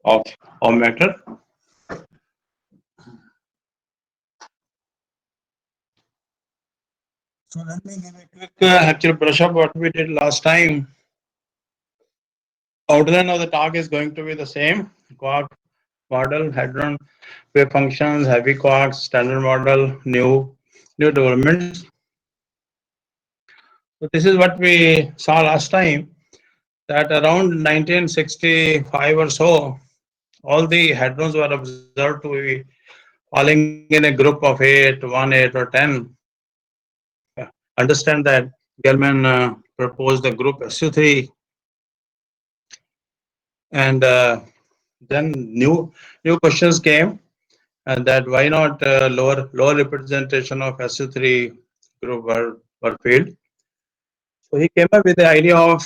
of, of matter. So let me give a quick actual brush up what we did last time. Outline of the talk is going to be the same. Quark model, hadron wave functions, heavy quarks, standard model, new developments. So this is what we saw last time, that around 1965 or so, all the hadrons were observed to be falling in a group of 8, 1, 8, or 10. Understand that Gell-Mann proposed the group SU3, and then new questions came, and that why not lower representation of SU3 group were field. So he came up with the idea of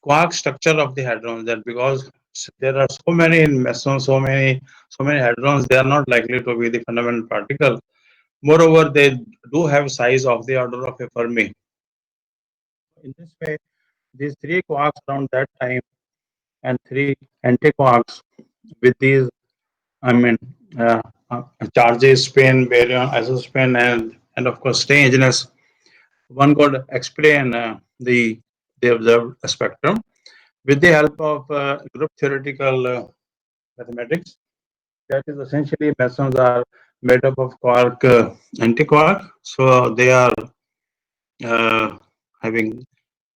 quark structure of the hadrons, that because there are so many in meson, so many hadrons, they are not likely to be the fundamental particle. Moreover, they do have size of the order of a Fermi. In this way, these three quarks around that time and three antiquarks with these, I mean, uh, charges, spin, baryon, isospin, and of course strangeness. One could explain the observed spectrum with the help of group theoretical mathematics. That is essentially mesons are made up of quark, antiquark. So they are uh, having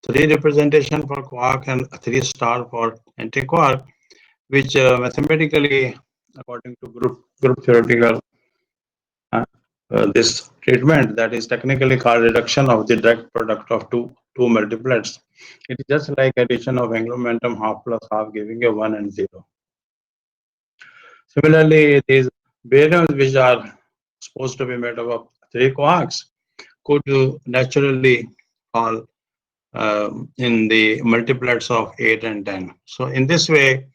three representation for quark and three star for antiquark, which mathematically, according to group theoretical, uh, this treatment, that is technically called reduction of the direct product of two multiplets. It is just like addition of angular momentum half plus half giving a 1 and 0. Similarly, these baryons, which are supposed to be made up of three quarks, could naturally fall in the multiplets of 8 and 10. So in this way,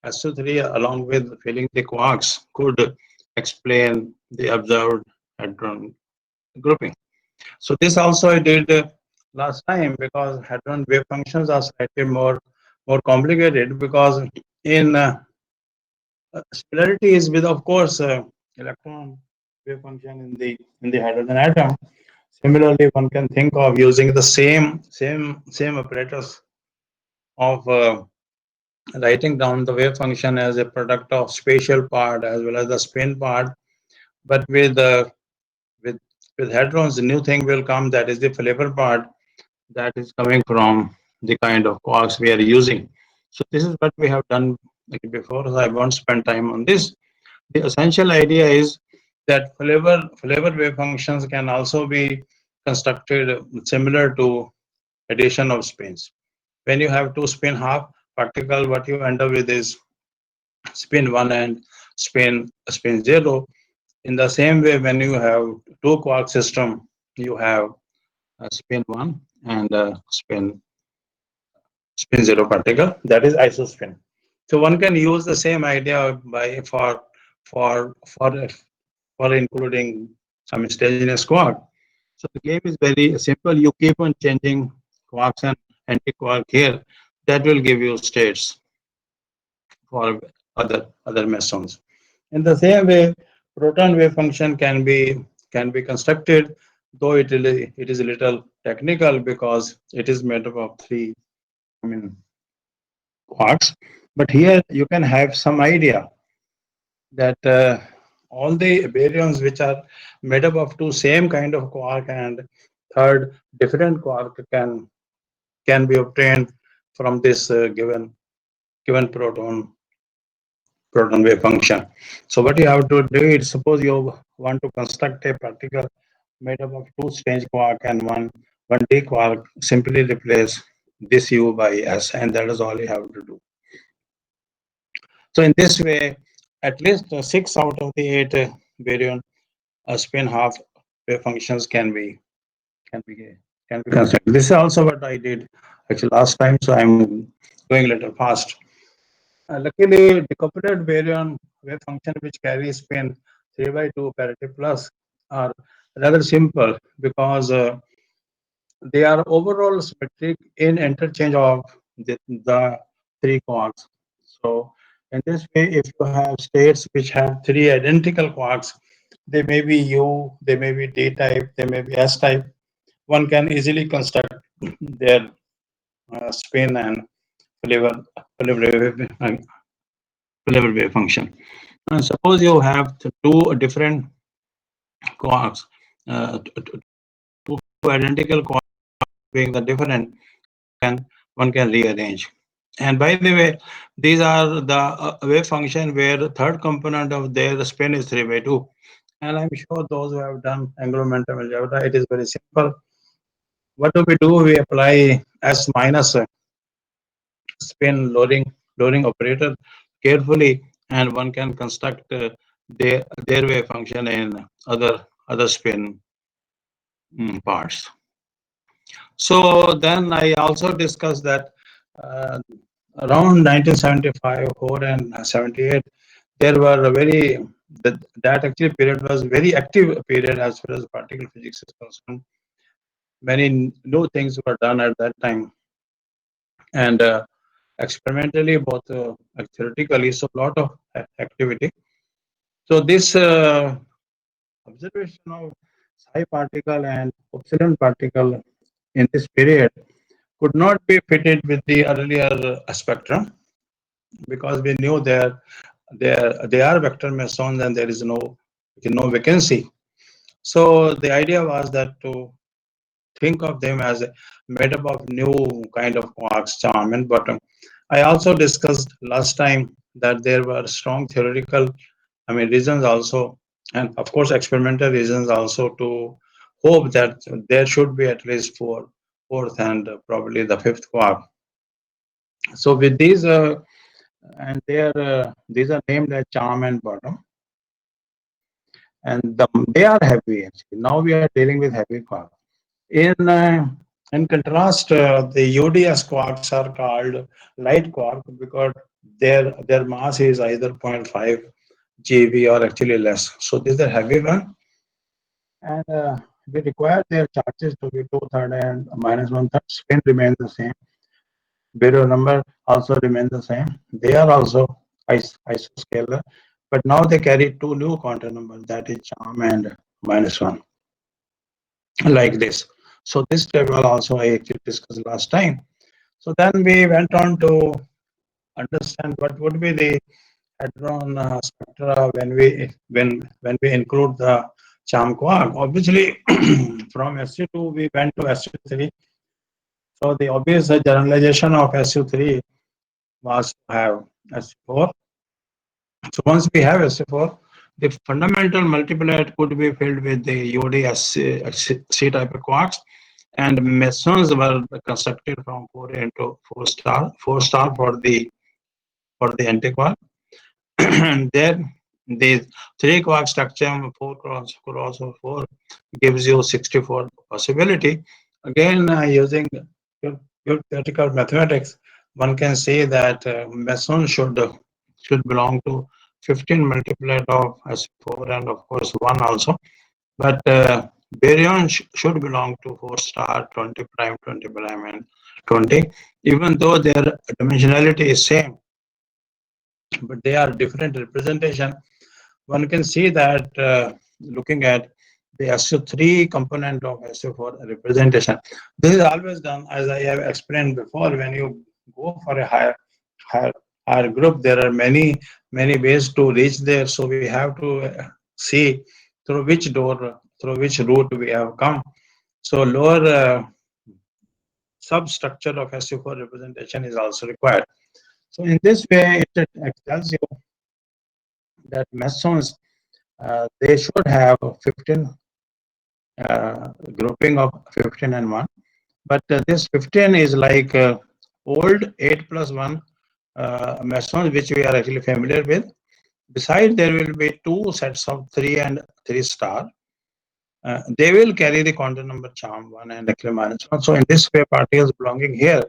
SU3 along with filling the quarks could explain the observed hadron grouping. So this also I did last time, because hadron wave functions are slightly more complicated, because in similarity is with, of course, electron wave function in the hydrogen atom. Similarly, one can think of using the same apparatus of writing down the wave function as a product of spatial part as well as the spin part. But with with hadrons, the new thing will come, that is the flavor part, that is coming from the kind of quarks we are using. So this is what we have done before. So I won't spend time on this. The essential idea is that flavor wave functions can also be constructed similar to addition of spins. When you have two spin half particle, what you end up with is spin 1 and spin 0. In the same way, when you have two quark system, you have spin 1 and spin 0 particle, that is isospin. So one can use the same idea by for including some stageness quark. So the game is very simple. You keep on changing quarks and anti-quark here. That will give you states for other mesons. In the same way, proton wave function can be constructed, though it is a little technical because it is made up of three, I mean, quarks. But here you can have some idea that all the baryons which are made up of two same kind of quark and third different quark can be obtained from this given proton wave function. So what you have to do is, suppose you want to construct a particle made up of two strange quark and one d quark, simply replace this u by s, and that is all you have to do. So in this way, at least six out of the eight baryon spin half wave functions can be can be constructed. This is also what I did actually last time, so I'm going a little fast. Luckily, decoupled baryon wave function which carry spin 3 by 2 parity plus are rather simple, because they are overall symmetric in interchange of the three quarks. So In this way, if you have states which have three identical quarks, they may be U, they may be D type, they may be S type. One can easily construct their spin and flavor flavor wave, flavor wave function. Suppose you have two different quarks, two identical quarks being the different, one can rearrange. And by the way, these are the wave function where the third component of their spin is 3 by 2. And I'm sure those who have done angular momentum algebra, it is very simple. What do? We apply S minus spin lowering operator carefully, and one can construct their wave function in other spin parts. So then I also discussed that uh, around 1975, 4 and 78, there were a very that actually period was very active period as far as particle physics is concerned. Many new things were done at that time, and experimentally, both theoretically, so a lot of activity. So this observation of psi particle and epsilon particle in this period could not be fitted with the earlier spectrum, because we knew they are vector mesons and there is no vacancy. So the idea was that to think of them as made up of new kind of quarks, charm and bottom. I also discussed last time that there were strong theoretical, reasons also, and of course experimental reasons also, to hope that there should be at least fourth and probably the fifth quark. So with these, and these are named as charm and bottom, and they are heavy actually. Now we are dealing with heavy quark. In contrast, the UDS quarks are called light quark because their mass is either zero point 0.5 GeV or actually less. So this is a heavy one, and we require their charges to be 2/3 and -1/3. Spin remains the same. Baryon number also remains the same. They are also isoscalar, but now they carry two new quantum numbers, that is charm and -1, like this. So this table also I actually discussed last time. So then we went on to understand what would be the hadron spectra when we include the charm quark. Obviously, from SU2 we went to SU3. So the obvious generalization of SU3 was to have SU4. So once we have SU4, the fundamental multiplier could be filled with the UDSC type of quarks, and mesons were constructed from 4 into 4 star for the antiquark. And then the 3 quark structure, 4 cross 4, gives you 64 possibility. Again, using good theoretical mathematics, one can say that meson should belong to 15 multiplied of S4 and of course 1 also. But baryon should belong to 4 star, 20 prime, 20 prime, and 20, even though their dimensionality is same, but they are different representation. One can see that looking at the SU3 component of SU4 representation. This is always done, as I have explained before, when you go for a higher, higher group, there are many ways to reach there. So we have to see through which door, through which route we have come. So lower substructure of SU4 representation is also required. So in this way, it tells you that mesons, they should have 15 grouping of 15 and 1. But this 15 is like old 8 plus 1 mesons, which we are actually familiar with. Besides, there will be two sets of 3 and 3 star. They will carry the quantum number charm 1 and actually -1. So in this way, particles belonging here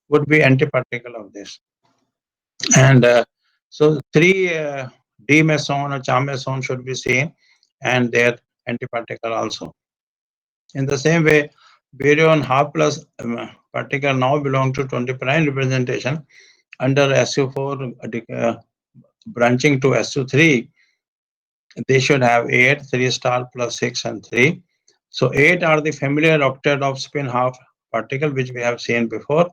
would be antiparticle of this. And so 3 D meson or charm meson should be seen, and their antiparticle also. In the same way, baryon half plus particle now belong to 20 prime representation, under SU4 branching to SU3, they should have 8, 3 star plus 6 and 3. So 8 are the familiar octet of spin half particle which we have seen before.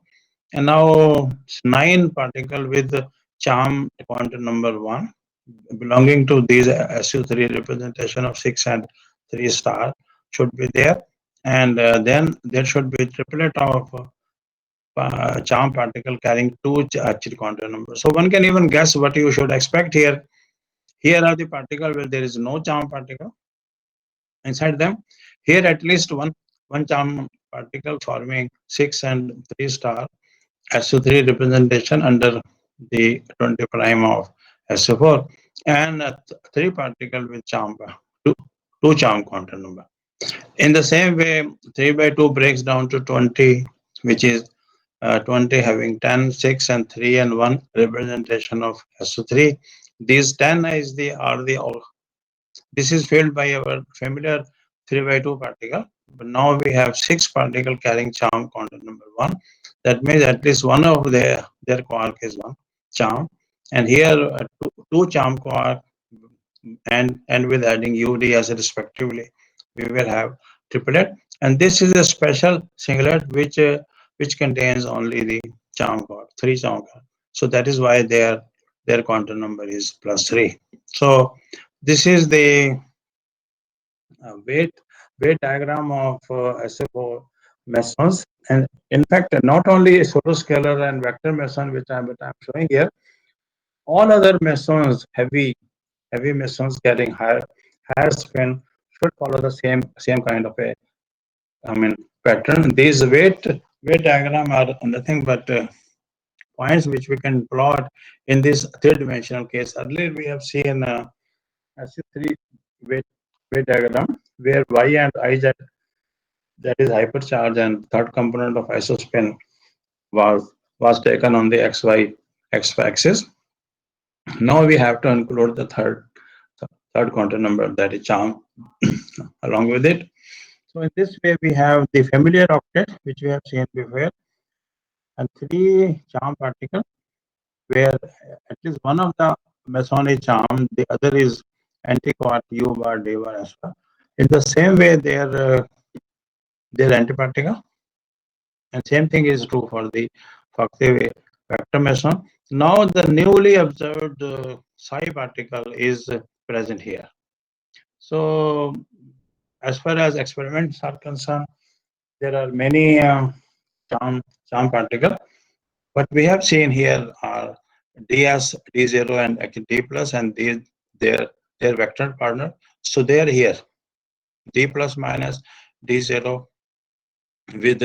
And now 9 particle with charm quantum number 1 belonging to these SU3 representation of 6 and 3 star should be there. And then there should be triplet of charm particle carrying 2 actual quantum numbers. So one can even guess what you should expect here. Here are the particle where there is no charm particle inside them. Here at least one charm particle forming 6 and 3 star SO3 representation under the 20 prime of SO4, and 3 particle with charm, two charm quantum number. In the same way, 3 by 2 breaks down to 20, which is 20 having 10, 6 and 3 and 1 representation of SO3. These 10 is the are the this is filled by our familiar 3 by 2 particle, but now we have 6 particle carrying charm quantum number 1. That means at least one of their quark is one charm, and here two charm quark, and with adding UD as respectively, we will have triplet. And this is a special singlet which contains only the charm quark, 3 charm quark. So that is why their quantum number is +3. So this is the weight diagram of SO4 mesons. And in fact, not only pseudoscalar and vector meson, which I'm showing here, all other mesons, heavy mesons carrying higher spin, should follow the same kind of a pattern. These weight diagram are nothing but points which we can plot in this 3-dimensional case. Earlier we have seen SU3 weight diagram where Y and IZ, that is hypercharge, and third component of isospin was taken on the XY x-axis. Now we have to include the third quantum number, that is charm, along with it. So in this way we have the familiar octet which we have seen before, and 3 charm particles where at least one of the meson is charm, the other is antiquark U bar, D bar, S bar. In the same way, their antiparticle, and same thing is true for the Fakte vector meson. Now the newly observed psi particle is present here. So as far as experiments are concerned, there are many charm particles. What we have seen here are DS, D0 and D plus, and their vector partner. So they are here, D plus minus D0 with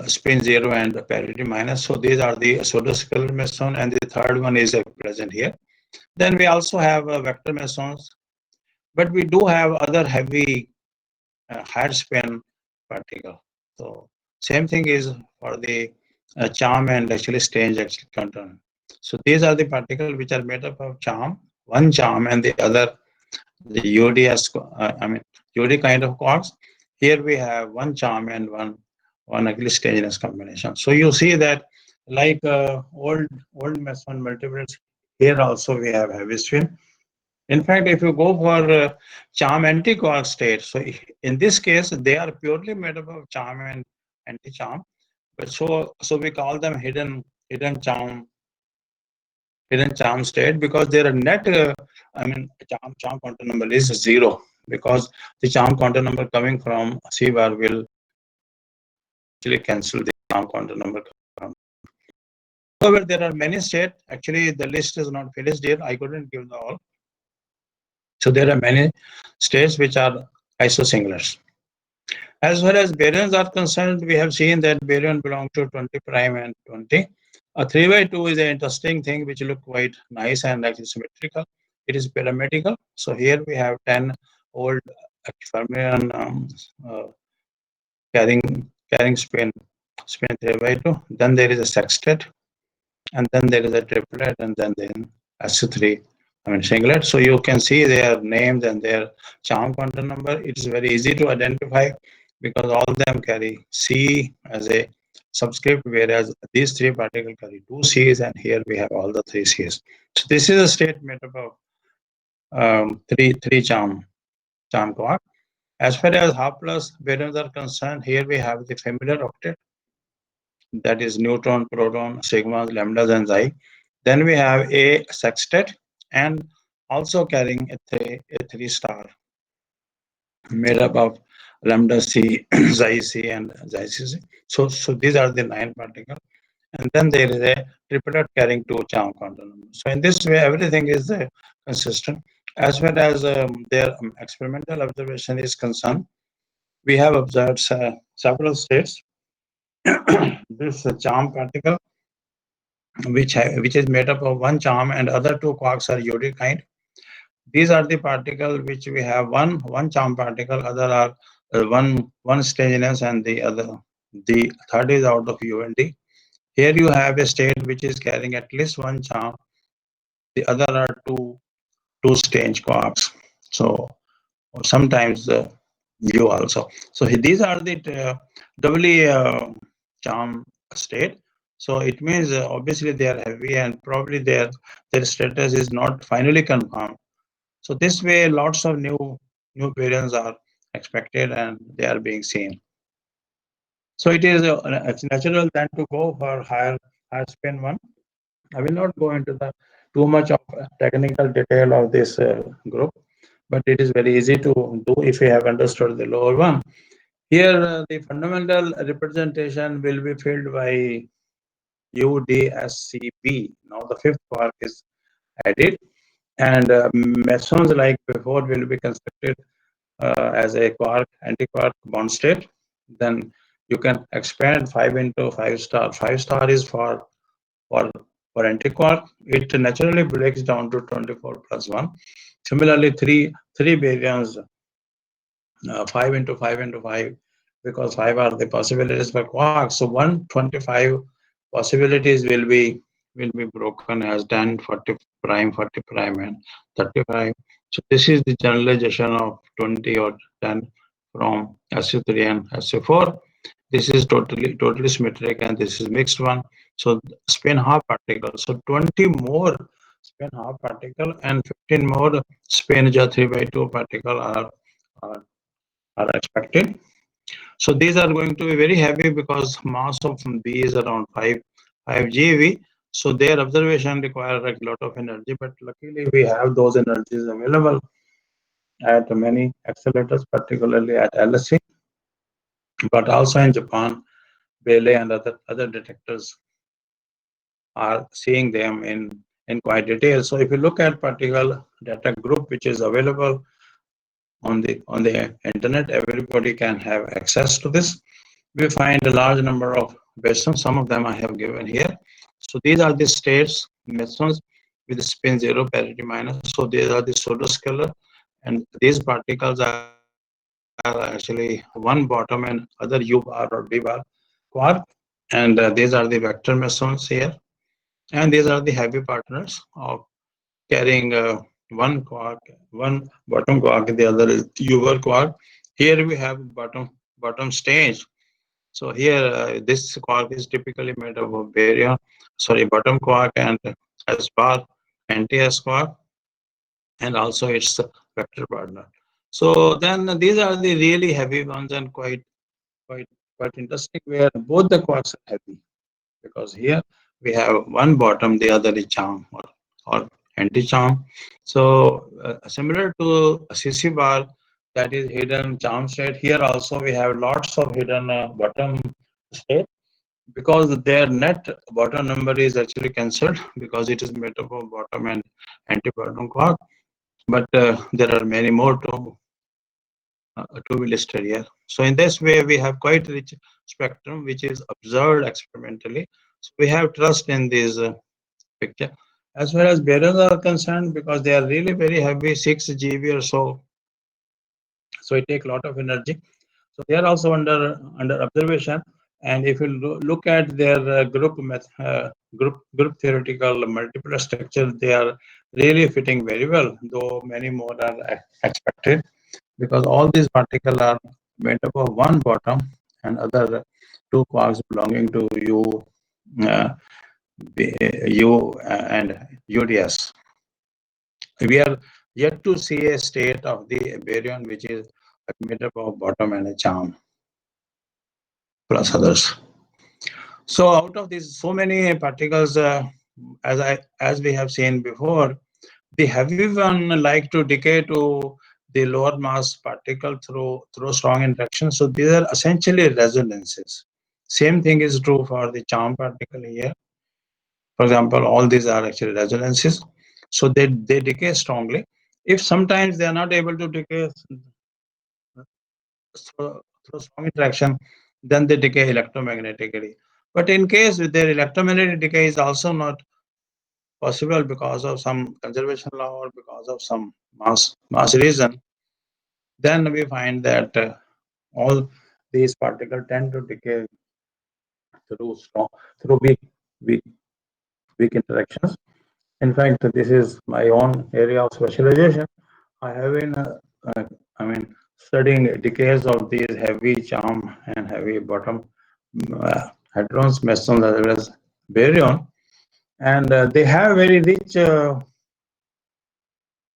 spin 0 and parity minus. So these are the pseudoscalar meson, and the third one is present here. Then we also have vector mesons, but we do have other heavy higher spin particle. So same thing is for the charm and actually strange quantum. So these are the particles which are made up of charm, one charm and the other the UDS, UD kind of quarks. Here we have one charm and one actually strangeness combination. So you see that like old meson multiplets, here also we have heavy spin. In fact, if you go for charm anti-quark state, so in this case they are purely made up of charm and anti-charm, but so we call them hidden charm state, because their net charm quantum number is 0, because the charm quantum number coming from C bar will actually cancel the charm quantum number. However, there are many states. Actually, the list is not finished here. I couldn't give the all. So there are many states which are isosinglets. As far as baryons are concerned, we have seen that baryon belongs to 20 prime and 20. A 3 by 2 is an interesting thing which look quite nice and actually symmetrical. It is pyramidal. So here we have 10 old fermion carrying spin 3 by 2. Then there is a sextet, and then there is a triplet, and then SU3 singlet. So you can see their names and their charm quantum number. It is very easy to identify because all of them carry C as a subscript, whereas these three particles carry two Cs, and here we have all the three Cs. So this is a state made up of three charm quark. As far as half plus baryons are concerned, here we have the familiar octet, that is neutron, proton, sigmas, lambdas, and xi. Then we have a sextet, and also carrying a three star made up of lambda C, xi C, and xi C. So these are the nine particles. And then there is a triplet carrying two charm quantum numbers. So in this way, everything is consistent. As far as their experimental observation is concerned, we have observed several states. This charm particle, which is made up of one charm and other two quarks are Euclid kind. These are the particle which we have one charm particle, other are one strangeness, and the third is out of ULD. Here you have a state which is carrying at least one charm. The other are two strange quarks. So sometimes you also. So these are the doubly charm state. So it means obviously they are heavy, and probably their status is not finally confirmed. So this way, lots of new variants are expected, and they are being seen. So it is it's natural then to go for higher spin one. I will not go into the too much of technical detail of this group, but it is very easy to do if you have understood the lower one. Here, the fundamental representation will be filled by UDSCB. Now the fifth quark is added, and mesons like before will be constructed as a quark antiquark bond state. Then you can expand 5 into 5 star. 5 star is for for antiquark. It naturally breaks down to 24 plus 1. Similarly, three baryons, 5 into 5 into 5, because 5 are the possibilities for quarks. So 125 possibilities will be broken as 10, 40 prime, 40 prime, and 35. So this is the generalization of 20 or 10 from SU3 and SU4. This is totally symmetric, and this is mixed one. So spin half particle. So 20 more spin half particle and 15 more spin ja 3 by 2 particle are, are expected. So these are going to be very heavy because mass of B is around 5 GeV. So their observation requires a lot of energy, but luckily we have those energies available at many accelerators, particularly at LSC, but also in Japan, Bailey and other detectors are seeing them in quite detail. So if you look at particle data group which is available on the internet, everybody can have access to this. We find a large number of mesons. Some of them I have given here. So these are the states mesons with spin 0 parity minus. So these are the pseudoscalar, and these particles are actually one bottom and other U bar or D bar quark, and these are the vector mesons here, and these are the heavy partners of carrying one quark, one bottom quark, the other is U quark. Here we have bottom stage. So here, this quark is typically made up of baryon, sorry, bottom quark and S bar, anti-S quark, and also its vector partner. So then these are the really heavy ones, and quite quite interesting, where both the quarks are heavy, because here we have one bottom, the other is charm or anti-charm. So similar to CC bar, that is hidden charm state. Here also we have lots of hidden bottom state, because their net bottom number is actually cancelled because it is made up of bottom and anti-bottom quark. But there are many more to be listed here. So in this way, we have quite rich spectrum which is observed experimentally. So we have trust in this picture. As far as baryons are concerned, because they are really very heavy, 6 GeV or so, so it takes a lot of energy. So they are also under observation. And if you look at their group theoretical multiple structure, they are really fitting very well, though many more are expected, because all these particles are made up of one bottom and other two quarks belonging to uh, U and UDS. We are yet to see a state of the baryon which is made up of bottom and a charm plus others. So out of these so many particles, as we have seen before, the heavy one like to decay to the lower mass particle through strong interaction. So these are essentially resonances. Same thing is true for the charm particle here. For example, all these are actually resonances. So they decay strongly. If sometimes they are not able to decay through strong interaction, then they decay electromagnetically. But in case their electromagnetic decay is also not possible because of some conservation law or because of some mass reason, then we find that all these particles tend to decay through strong, through weak, weak interactions. In fact, this is my own area of specialization. I have been, studying decays of these heavy charm and heavy bottom hadrons, mesons, as well as baryon, and they have very rich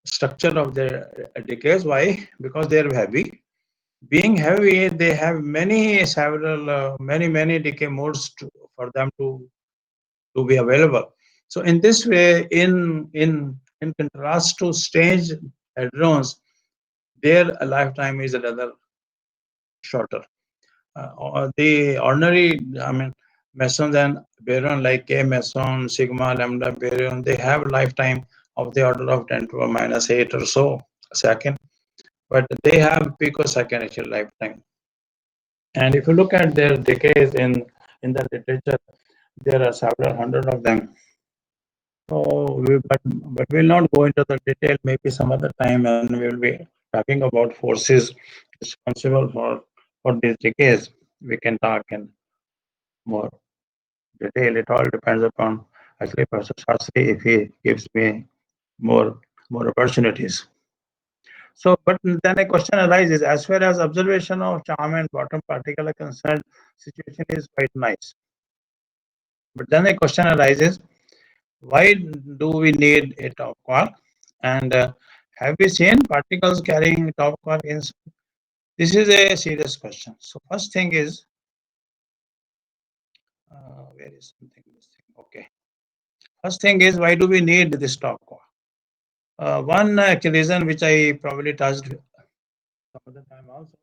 structure of their decays. Why? Because they are heavy. Being heavy, they have many decay modes for them to be available. So in this way, in contrast to strange hadrons, their lifetime is rather shorter. The ordinary, mesons and baryon like K meson, sigma, lambda baryon, they have lifetime of the order of 10 to the minus 8 or so second, but they have picosecond actual lifetime. And if you look at their decays in the literature, there are several hundred of them. So, but we'll not go into the detail. Maybe some other time, and we will be talking about forces responsible for these decays. We can talk in more detail. It all depends upon actually Professor Shastri if he gives me more opportunities. So, but then a question arises as far as observation of charm and bottom particle are concerned, situation is quite nice. But then a question arises, why do we need a top quark? And have we seen particles carrying top quark inside? This is a serious question. So first thing is, where is something missing? Okay. First thing is, why do we need this top quark? One reason which I probably touched some other time also,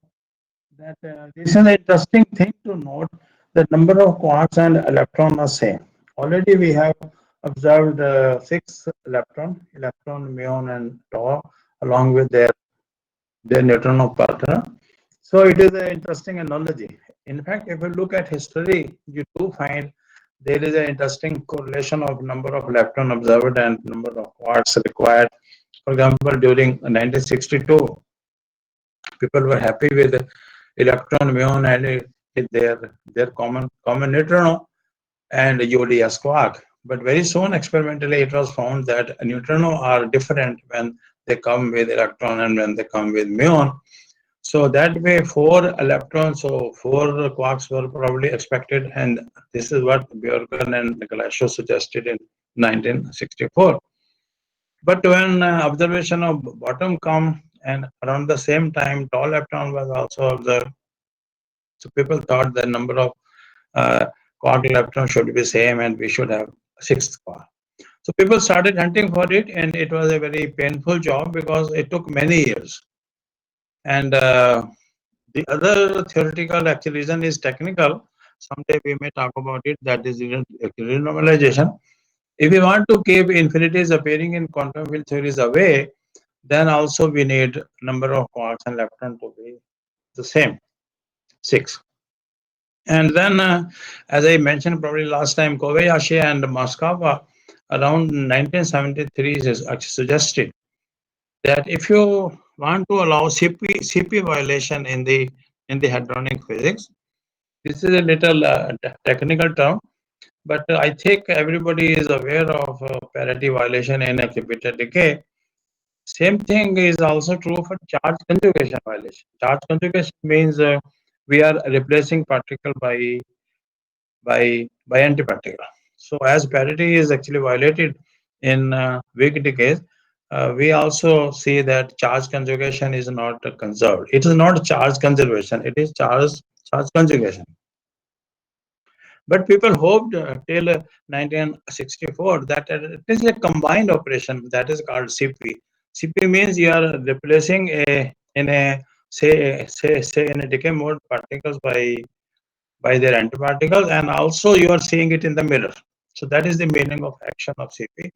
that this is an interesting thing to note. The number of quarks and electron are same. Already we have observed 6 electron, muon, and tau, along with their neutrino partner. So it is an interesting analogy. In fact, if you look at history, you do find there is an interesting correlation of number of electron observed and number of quarks required. For example, during 1962, people were happy with electron, muon, and their common neutrino and UDS quark. But very soon, experimentally, it was found that neutrino are different when they come with electron and when they come with muon. So that way, 4 electrons, so 4 quarks were probably expected, and this is what Bjorken and Glashow suggested in 1964. But when observation of bottom come, and around the same time, tau lepton was also observed. So people thought the number of quark lepton should be same, and we should have 6th quark. So people started hunting for it, and it was a very painful job because it took many years. And the other theoretical actual reason is technical. Someday we may talk about it. That is renormalization. If we want to keep infinities appearing in quantum field theories away, then also we need number of quarks and lepton to be the same, 6. And then, as I mentioned probably last time, Kobayashi and Moskova around 1973 is actually suggested that if you want to allow CP violation in the hadronic physics, this is a little technical term, but I think everybody is aware of parity violation in a Kipiter decay. Same thing is also true for charge conjugation violation. Charge conjugation means we are replacing particle by by antiparticle. So as parity is actually violated in weak decays, we also see that charge conjugation is not conserved. It is not charge conservation; it is charge conjugation. But people hoped till 1964 that it is a combined operation that is called CP. CP means you are replacing a in a say in a decay mode particles by their antiparticles, and also you are seeing it in the mirror. So that is the meaning of action of CP.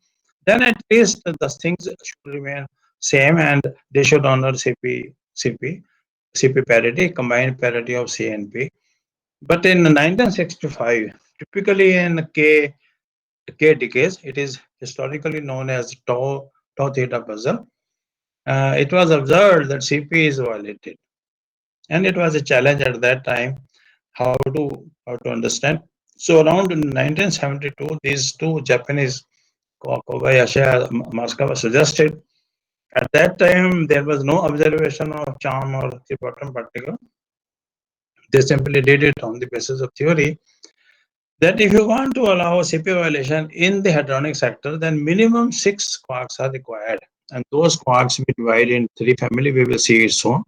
Then at least the things should remain same, and they should honor CP parity, combined parity of C and P. But in 1965, typically in K decays, it is historically known as tau theta puzzle. It was observed that CP is violated, and it was a challenge at that time how to understand. So around 1972, these two Japanese, Kobayashi and Masukawa, suggested. At that time, there was no observation of charm or the bottom particle. They simply did it on the basis of theory that if you want to allow CP violation in the hadronic sector, then minimum 6 quarks are required. And those quarks we divide in three family, we will see it soon.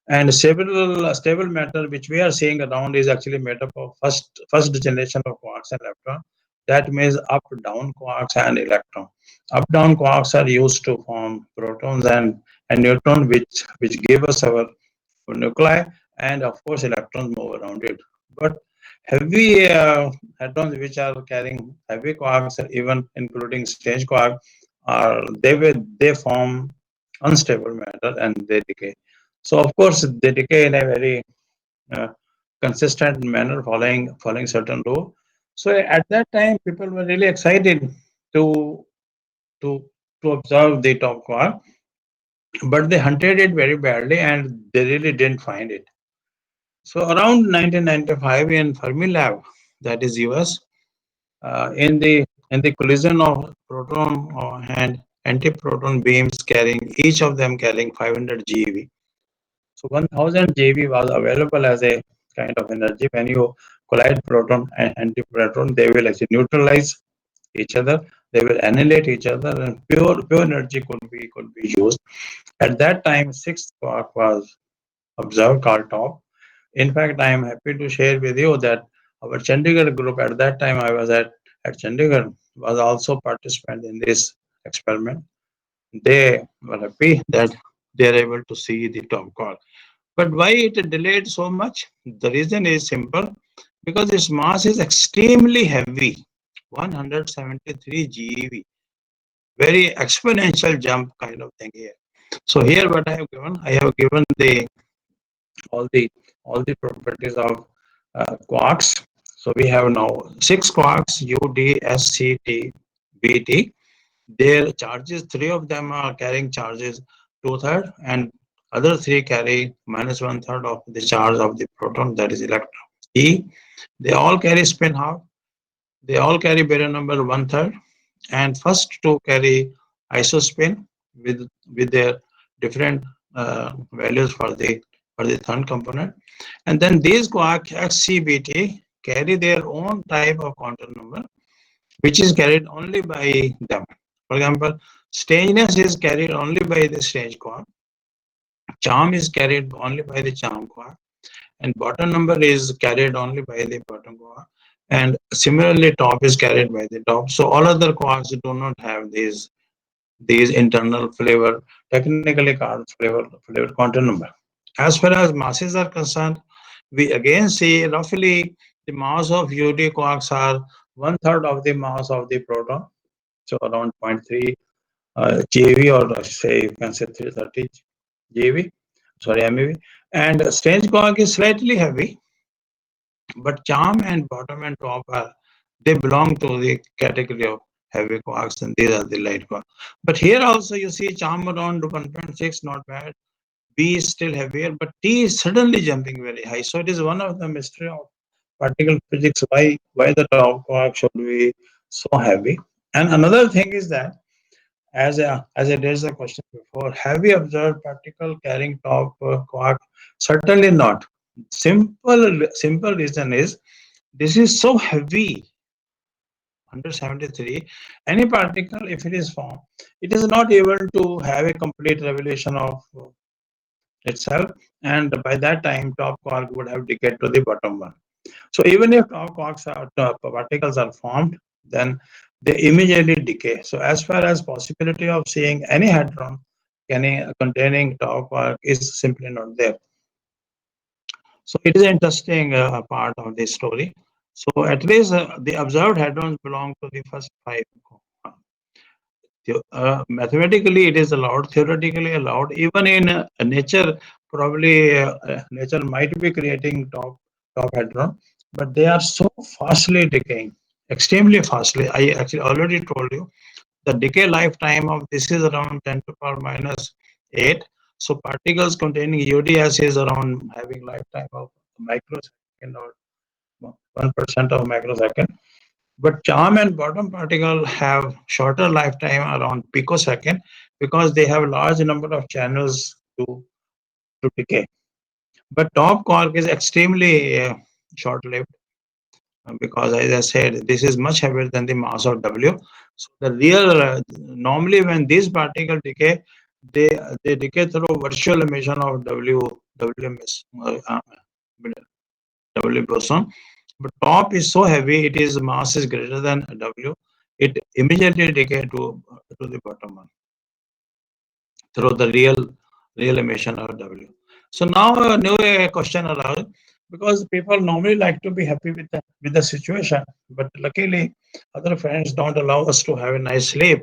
And stable matter which we are seeing around is actually made up of first generation of quarks and electron. That means up down quarks and electron. Up down quarks are used to form protons and neutrons, which give us our nuclei, and of course electrons move around it. But heavy hadrons which are carrying heavy quarks, even including strange quark, are they form unstable matter and they decay. So of course they decay in a very uh, consistent manner, following certain rule. So at that time, people were really excited to to to observe the top quark, but they hunted it very badly and they really didn't find it. So around 1995 in Fermilab, that is US, in the collision of proton and antiproton beams carrying each of them carrying 500 GeV. So 1000 GeV was available as a kind of energy. When you collide proton and antiproton, they will actually neutralize each other. They will annihilate each other, and pure energy could be used. At that time, sixth quark was observed called top. In fact, I am happy to share with you that our Chandigarh group at that time I was at Chandigarh was also participant in this experiment. They were happy that they are able to see the top quark. But why it delayed so much? The reason is simple, because its mass is extremely heavy, 173 GeV, very exponential jump kind of thing here. So here what I have given all the all the properties of quarks. So we have now six quarks, U, D, S, C, T, B, T. Their charges, three of them are carrying charges two-third, and other three carry minus one-third of the charge of the proton, that is electron. E, they all carry spin half. They all carry baryon number one-third, and first two carry isospin with their different values for the third component, and then these quark XCBT carry their own type of quantum number, which is carried only by them. For example, strangeness is carried only by the strange quark, charm is carried only by the charm quark, and bottom number is carried only by the bottom quark. And similarly, top is carried by the top. So all other quarks do not have these internal flavor, technically called flavor quantum number. As far as masses are concerned, we again see roughly the mass of UD quarks are one-third of the mass of the proton, so around zero point 0.3 GeV, or say you can say 330 GeV, sorry MeV. And strange quark is slightly heavy, but charm and bottom and top are, they belong to the category of heavy quarks, and these are the light quarks. But here also you see charm around 1.6, not bad. B is still heavier, but T is suddenly jumping very high. So it is one of the mystery of particle physics. Why the top quark should be so heavy? And another thing is that, as I raised the question before, have we observed particle carrying top quark? Certainly not. Simple reason is This is so heavy, 173. Any particle, if it is formed, it is not able to have a complete revelation of itself, and by that time, top quark would have decayed to the bottom one. So even if top quarks are particles are formed, then they immediately decay. So as far as possibility of seeing any hadron containing top quark is simply not there. So it is an interesting part of this story. So at least the observed hadrons belong to the first five. Mathematically, it is allowed. Theoretically allowed. Even in nature, probably nature might be creating top hadron, but they are so fastly decaying, extremely fastly. I actually already told you the decay lifetime of this is around 10 to the power minus 8. So particles containing UDS is around having lifetime of microsecond or 1% of microsecond. But charm and bottom particle have shorter lifetime around picosecond because they have large number of channels to decay. But top quark is extremely short-lived because, as I said, this is much heavier than the mass of W. So the real normally when these particles decay, they they decay through virtual emission of WMS W boson. But top is so heavy, it is mass is greater than W. It immediately decay to the bottom one through the real emission of W. So now a new question arises because people normally like to be happy with the situation, but luckily other friends don't allow us to have a nice sleep.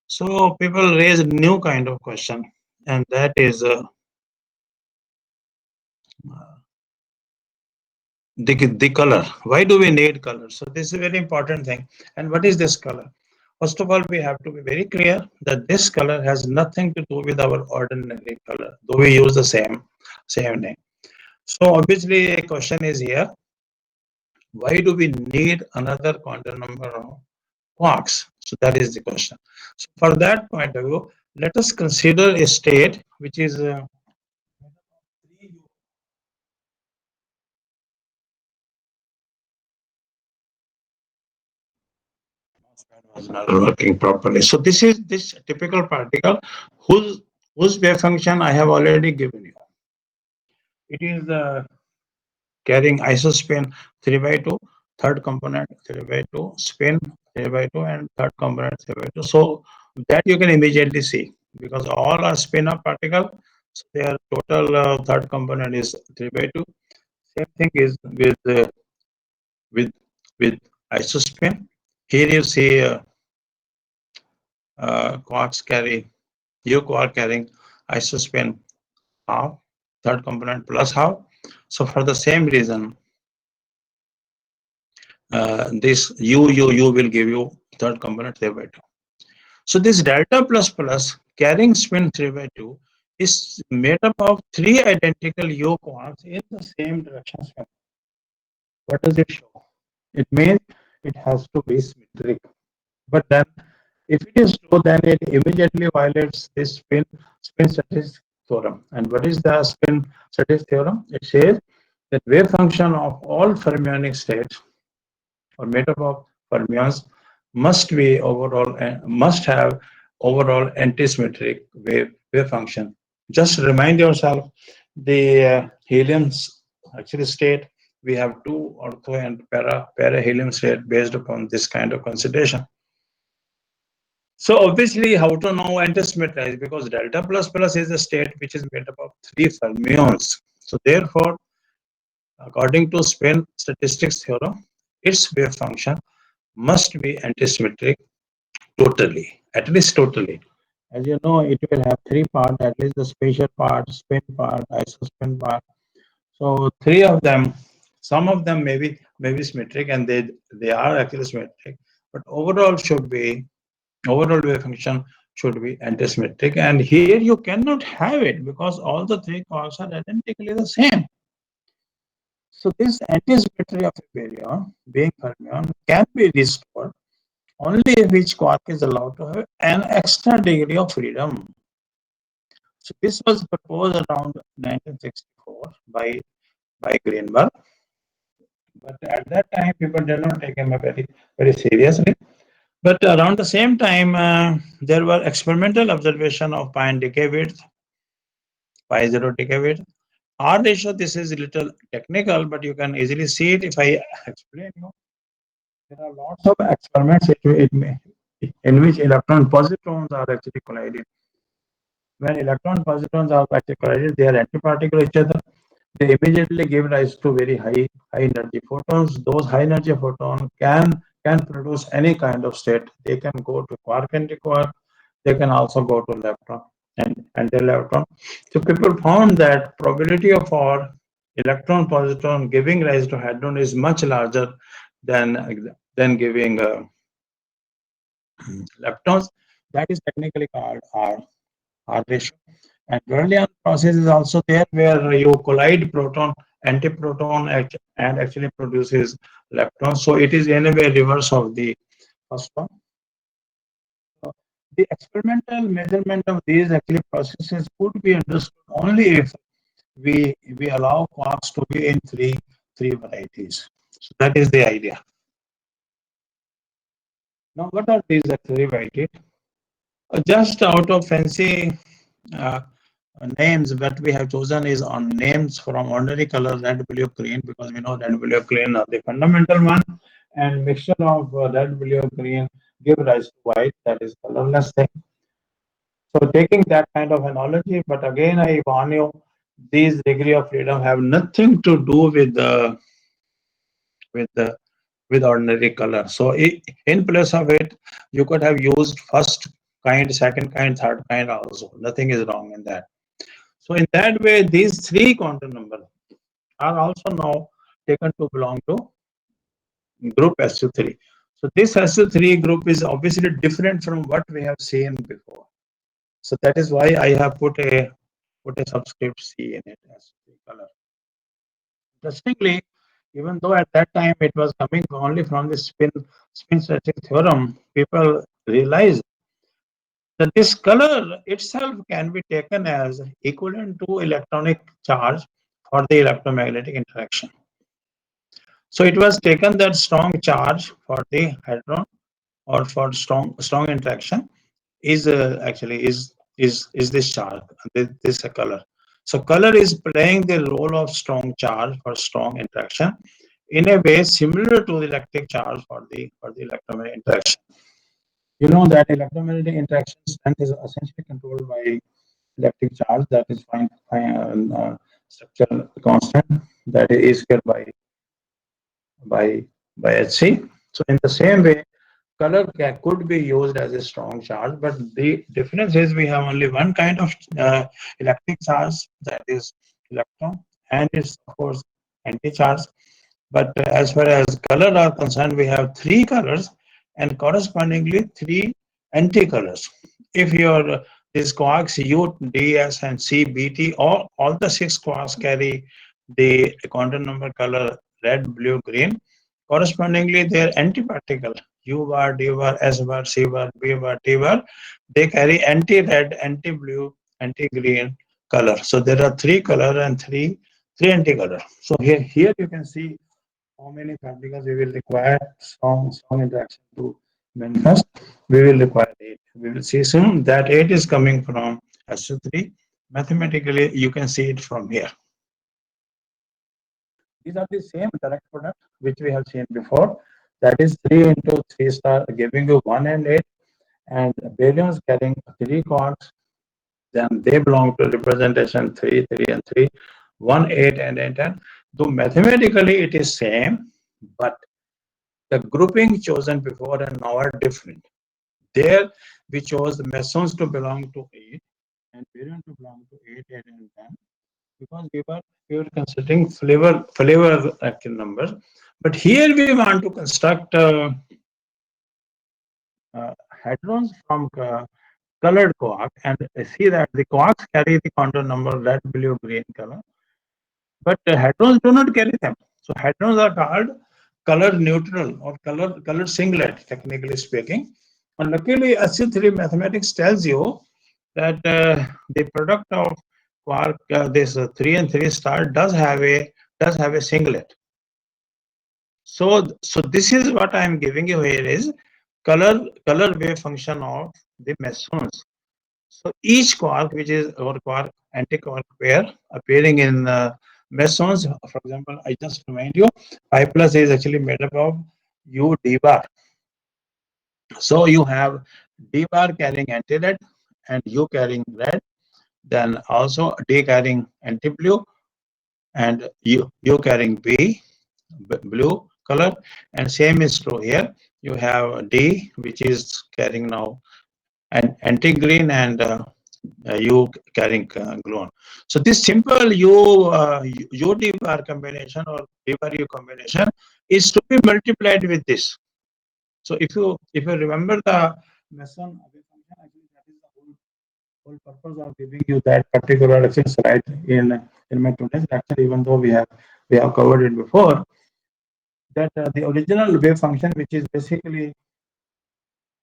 So people raise a new kind of question, and that is the color. Why do we need color? So this is a very important thing. And what is this color? First of all, we have to be very clear that this color has nothing to do with our ordinary color, though we use the same name. So obviously a question is here, why do we need another quantum number of quarks? So that is the question. So for that point of view, let us consider a state which is was not working properly. So this is this typical particle whose wave function I have already given you. It is carrying isospin 3 by 2, third component 3 by 2, spin 3 by 2, and third component 3 by 2. So that you can immediately see because all are spin up particle. So their total third component is 3 by 2. Same thing is with with isospin. Here you see quarks carry U quark carrying isospin half, third component plus half. So for the same reason, this U will give you third component 3 by 2. So this delta plus plus carrying spin 3 by 2 is made up of three identical U quarks in the same direction. What does it show? It means it has to be symmetric. But then if it is true, then it immediately violates this spin statistics theorem. And what is the spin statistics theorem? It says that wave function of all fermionic states or made up of fermions must have overall antisymmetric wave function. Just remind yourself the helium's actually state. We have two ortho and para helium state based upon this kind of consideration. So obviously, how to know antisymmetry? Because delta plus plus is a state which is made up of three fermions. So therefore, according to spin statistics theorem, its wave function must be antisymmetric totally, at least totally. As you know, it will have three parts, at least the spatial part, spin part, isospin part. So three of them, some of them may be symmetric and they are actually symmetric, but overall wave function should be antisymmetric. And here you cannot have it because all the three quarks are identically the same. So this antisymmetry of a baryon, being fermion, can be restored only if each quark is allowed to have an extra degree of freedom. So this was proposed around 1964 by Greenberg. But at that time, people did not take him very seriously. But around the same time, there were experimental observation of pi and decay width, pi zero decay width. R ratio, this is a little technical, but you can easily see it if I explain you. There are lots of experiments in which electron positrons are actually colliding. When electron positrons are actually collided, they are antiparticle each other. They immediately give rise to very high energy photons. Those high energy photons can produce any kind of state. They can go to quark antiquark. They can also go to lepton and anti-lepton. So people found that probability of our electron positron giving rise to hadron is much larger than giving leptons. That is technically called R ratio. And Brillouin process is also there where you collide proton, antiproton, and actually produces leptons. So it is in a way reverse of the first one. So the experimental measurement of these actually processes could be understood only if we allow quarks to be in three varieties. So that is the idea. Now, what are these three varieties? Just out of fancy uh, names, what we have chosen is on names from ordinary colors red, blue, green, because we know red, blue, green are the fundamental one, and mixture of red, blue, green give rise to white, that is colorless thing. So taking that kind of analogy, but again I warn you, these degree of freedom have nothing to do with the with ordinary color. So in place of it, you could have used first kind, second kind, third kind also. Nothing is wrong in that. So in that way, these three quantum numbers are also now taken to belong to group SU3. So this SU3 group is obviously different from what we have seen before. So that is why I have put a subscript C in it as the color. Interestingly, even though at that time it was coming only from the spin stretching theorem, people realized that this color itself can be taken as equivalent to electronic charge for the electromagnetic interaction. So it was taken that strong charge for the hadron or for strong interaction is actually is this charge, this color. So color is playing the role of strong charge for strong interaction in a way similar to the electric charge for the electromagnetic interaction. You know that electromagnetic interaction strength is essentially controlled by electric charge, that is fine structural constant, that is E squared by Hc. So in the same way, color could be used as a strong charge, but the difference is we have only one kind of electric charge, that is electron, and it's of course anti-charge. But as far as color are concerned, we have three colors and correspondingly three anti-colors. If your these quarks U, D, S, and C, B, T, all the six quarks carry the quantum number color red, blue, green. Correspondingly, their antiparticle U bar, D bar, S bar, C bar, B bar, T bar, they carry anti-red, anti-blue, anti-green color. So there are three color and three anti-color. So here you can see how many particles we will require strong interaction to manifest. We will require 8. We will see soon that 8 is coming from SU3. Mathematically, you can see it from here. These are the same direct product which we have seen before. That is 3 into 3 star giving you 1 and 8, and baryons carrying 3 quarks. Then they belong to representation 3, 3 and 3, 1, 8 and 8. And though mathematically it is same, but the grouping chosen before and now are different. There we chose the mesons to belong to 8 and baryons to belong to 8, 8 and 10, because we were considering flavor actual numbers. But here we want to construct hadrons from colored quark, and see that the quarks carry the quantum number red, blue, green color, but hadrons do not carry them. So hadrons are called color neutral or color singlet, technically speaking. And luckily, SU3 mathematics tells you that the product of quark, this 3 and 3 star does have a singlet. So this is what I am giving you here is color wave function of the mesons. So each quark, which is our quark anti-quark pair appearing in mesons, for example, I just remind you, pi plus is actually made up of U d bar. So you have d bar carrying anti-red and U carrying red, then also D carrying anti-blue and U carrying blue color, and same is true here. You have D, which is carrying now an anti-green, and U carrying gluon. So this simple U D bar combination or D bar U combination is to be multiplied with this. So if you remember the meson function, actually that is the whole purpose of giving you that particular actual slide in my today's lecture. Even though we have covered it before, that the original wave function, which is basically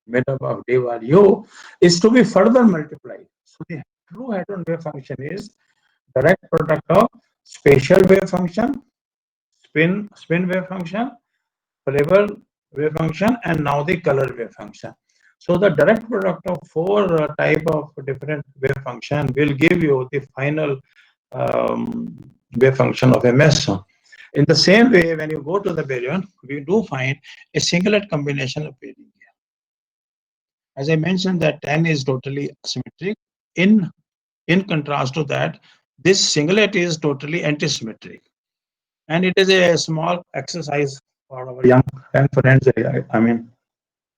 made up of d bar u, is to be further multiplied. So the true hadron wave function is direct product of spatial wave function, spin wave function, flavor wave function, and now the color wave function. So the direct product of four type of different wave function will give you the final wave function of a meson. In the same way, when you go to the baryon, we do find a singlet combination appearing here. As I mentioned, that 10 is totally symmetric. In contrast to that, this singlet is totally antisymmetric. And it is a small exercise for our young friends. I mean,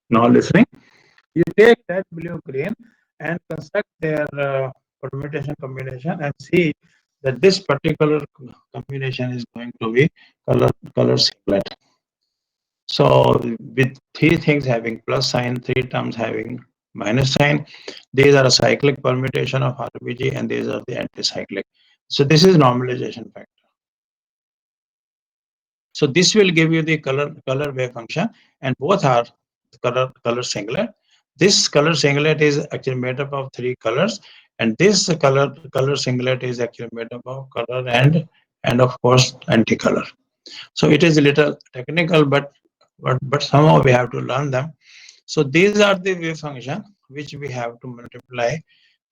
now listening. You take that blue green and construct their permutation combination and see that this particular combination is going to be color singlet. So with three things having plus sign, three terms having minus sign, these are a cyclic permutation of RBG and these are the anticyclic. So this is normalization factor. So this will give you the color wave function, and both are color singlet. This color singlet is actually made up of three colors, and this color singlet is actually made up of color and of course anticolor. So it is a little technical, but somehow we have to learn them. So these are the wave function which we have to multiply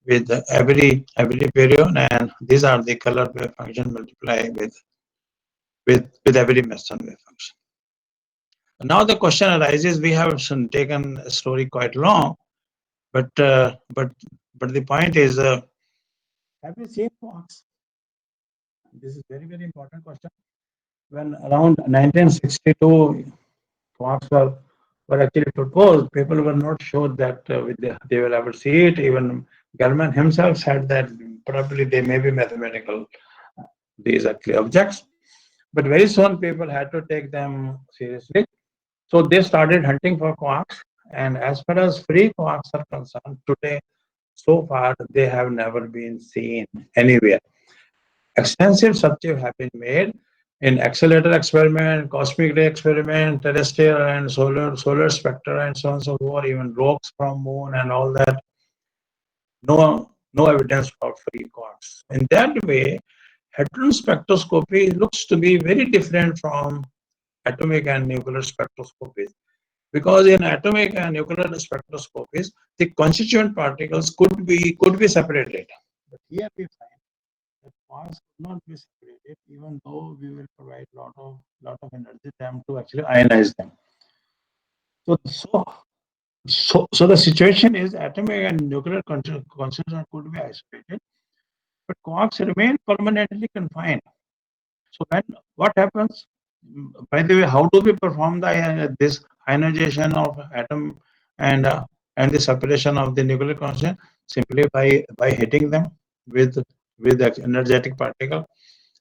with every period, and these are the color wave function multiply with every meson wave function. Now the question arises: we have taken a story quite long, but the point is, have you seen quarks? This is very important question. When around 1962 quarks were actually proposed, people were not sure that they will ever see it. Even Gell-Mann himself said that probably they may be mathematical, these actually objects. But very soon people had to take them seriously. So they started hunting for quarks. And as far as free quarks are concerned, today, so far, they have never been seen anywhere. Extensive searches have been made in accelerator experiment, cosmic ray experiment, terrestrial and solar spectra, and so on and so forth, even rocks from moon and all that. No evidence for free quarks. In that way, hadron spectroscopy looks to be very different from atomic and nuclear spectroscopies, because in atomic and nuclear spectroscopies, the constituent particles could be separated. But here we find that quarks could not be separated, even though we will provide lot of energy to them to actually ionize them. So the situation is atomic and nuclear constituents could be isolated, but quarks remain permanently confined. So what happens? By the way, how do we perform this ionization of atom and uh, and the separation of the nuclear constant? Simply by hitting them with the energetic particle.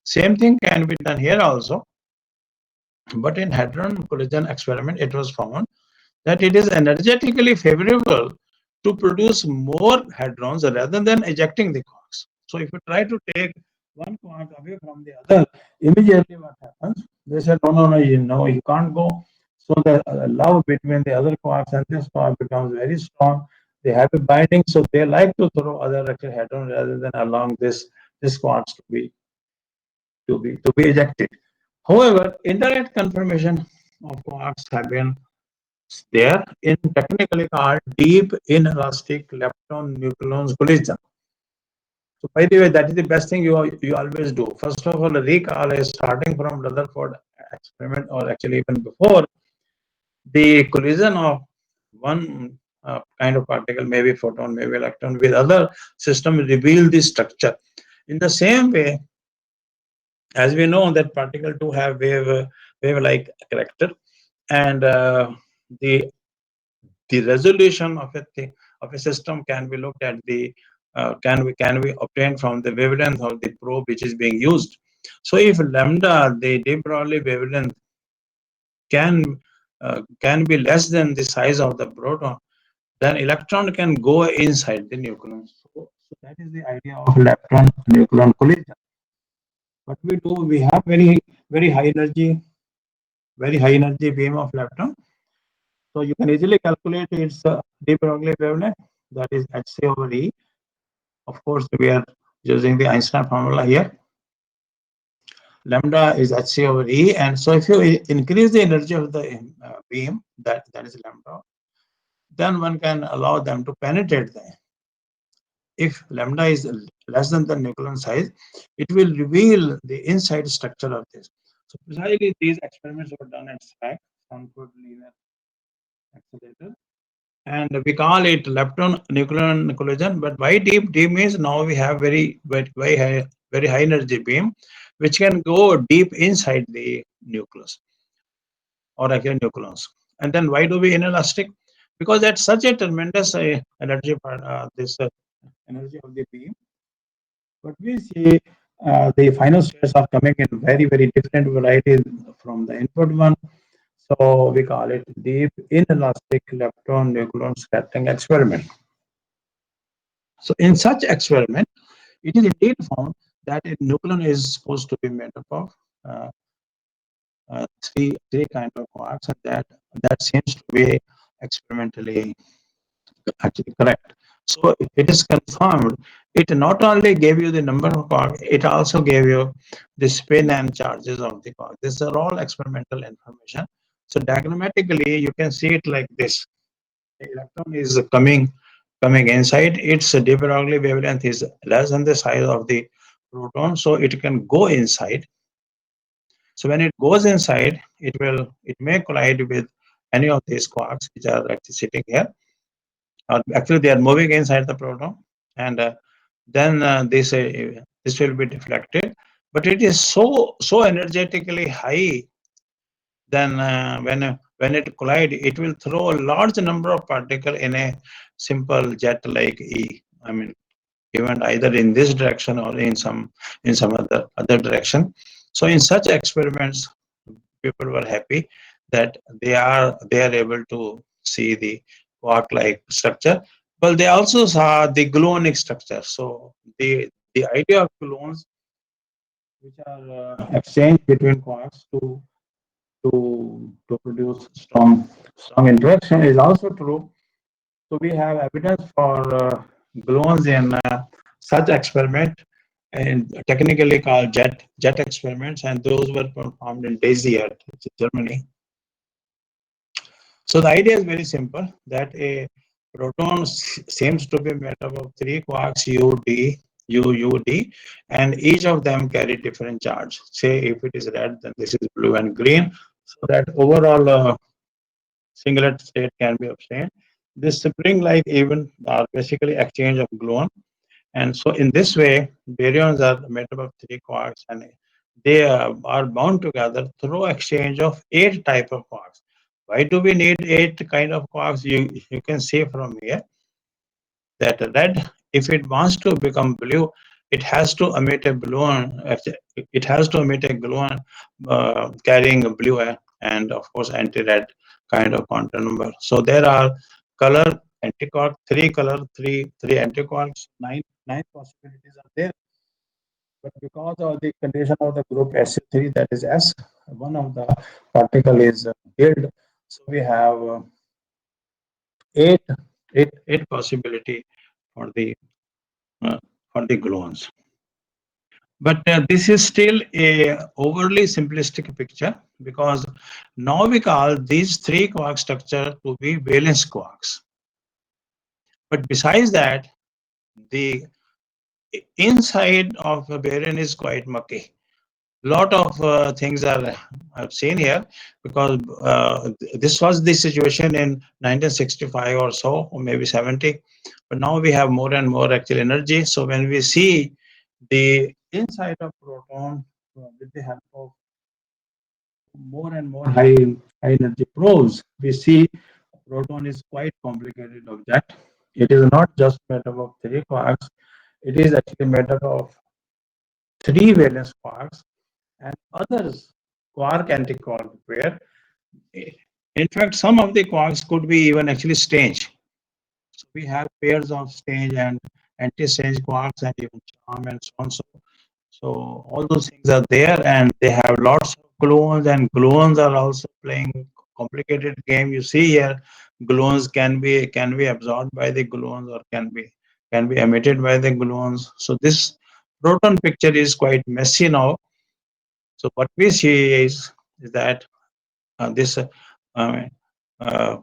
Same thing can be done here also, but in hadron collision experiment, it was found that it is energetically favorable to produce more hadrons rather than ejecting the quarks. So if you try to take one quark away from the other, immediately what happens? They said, no, you can't go. So the love between the other quarks and this quark becomes very strong. They have a binding, so they like to throw other hadrons rather than allowing this quarks to be ejected. However, indirect confirmation of quarks have been there in technically called deep inelastic lepton-nucleon collision. So by the way, that is the best thing you always do. First of all, recall is starting from Rutherford experiment, or actually even before, the collision of one kind of particle, maybe photon, maybe electron, with other system reveal the structure. In the same way, as we know that particle do have wave-like character, and the the resolution of a thing, of a system can be looked at the can be obtained from the wavelength of the probe which is being used. So if lambda, the de Broglie wavelength, can be less than the size of the proton, then electron can go inside the nucleon. So that is the idea of electron nucleon collision. What we do, we have very very high energy beam of electron. So you can easily calculate its de Broglie wavelength, that is hc over E. Of course, we are using the Einstein formula here. Lambda is hc over E, and so if you increase the energy of the beam, that is lambda, then one can allow them to penetrate them. If lambda is less than the nucleon size, it will reveal the inside structure of this. So precisely these experiments were done at SPAC, Stanford Linear Accelerator, and we call it lepton nucleon collision. But why deep? Deep means now we have very high energy beam, which can go deep inside the nucleus, or again nucleons. And then why do we inelastic? Because at such a tremendous energy, this energy of the beam, but we see the final states are coming in very different varieties from the input one. So we call it deep inelastic lepton nucleon scattering experiment. So in such experiment, it is indeed found that a nucleon is supposed to be made up of uh, three kind of quarks, and that seems to be experimentally actually correct. So it is confirmed. It not only gave you the number of quarks, it also gave you the spin and charges of the quark. These are all experimental information. So diagrammatically, you can see it like this. The electron is coming inside. Its de Broglie wavelength is less than the size of the proton, so it can go inside. So when it goes inside, it may collide with any of these quarks which are actually sitting here. Actually, they are moving inside the proton, and then this will be deflected. But it is so energetically high. Then when it collide, it will throw a large number of particles in a simple jet like E. I mean, even either in this direction or in some other direction. So in such experiments, people were happy that they are able to see the quark-like structure. But they also saw the gluonic structure. So the idea of gluons, which are exchanged between quarks to produce strong interaction, is also true. So we have evidence for gluons in such experiment, and technically called jet experiments, and those were performed in Daisy at Germany. So the idea is very simple, that a proton seems to be made up of three quarks UUD, and each of them carry different charge. Say if it is red, then this is blue and green, so that overall singlet state can be obtained. This spring-like event are basically exchange of gluon, and so in this way, baryons are made up of three quarks, and they are bound together through exchange of 8 type of quarks. Why do we need 8 kind of quarks? You can see from here that red, if it wants to become blue, it has to emit a gluon. It has to emit a gluon carrying a blue and of course anti-red kind of quantum number. So there are color antiquark, three antiquarks, nine possibilities are there. But because of the condition of the group SU3, that is S, one of the particle is held. So we have eight, eight possibility for the uh, for the gluons. But this is still a overly simplistic picture because now we call these three quark structure to be valence quarks. But besides that, the inside of a baryon is quite mucky. Lot of things are I've seen here because this was the situation in 1965 or so, or maybe 70. But now we have more and more actual energy. So when we see the inside of proton with the help of more and more high energy probes, we see proton is quite complicated object. It is not just made up of three quarks. It is actually made up of three valence quarks and others quark antiquark pair. In fact, some of the quarks could be even actually strange. So we have pairs of strange and anti-strange quarks and even charm and so on. So all those things are there, and they have lots of gluons, and gluons are also playing complicated game. You see here, gluons can be absorbed by the gluons or can be emitted by the gluons. So this proton picture is quite messy now. So what we see is that this uh, uh,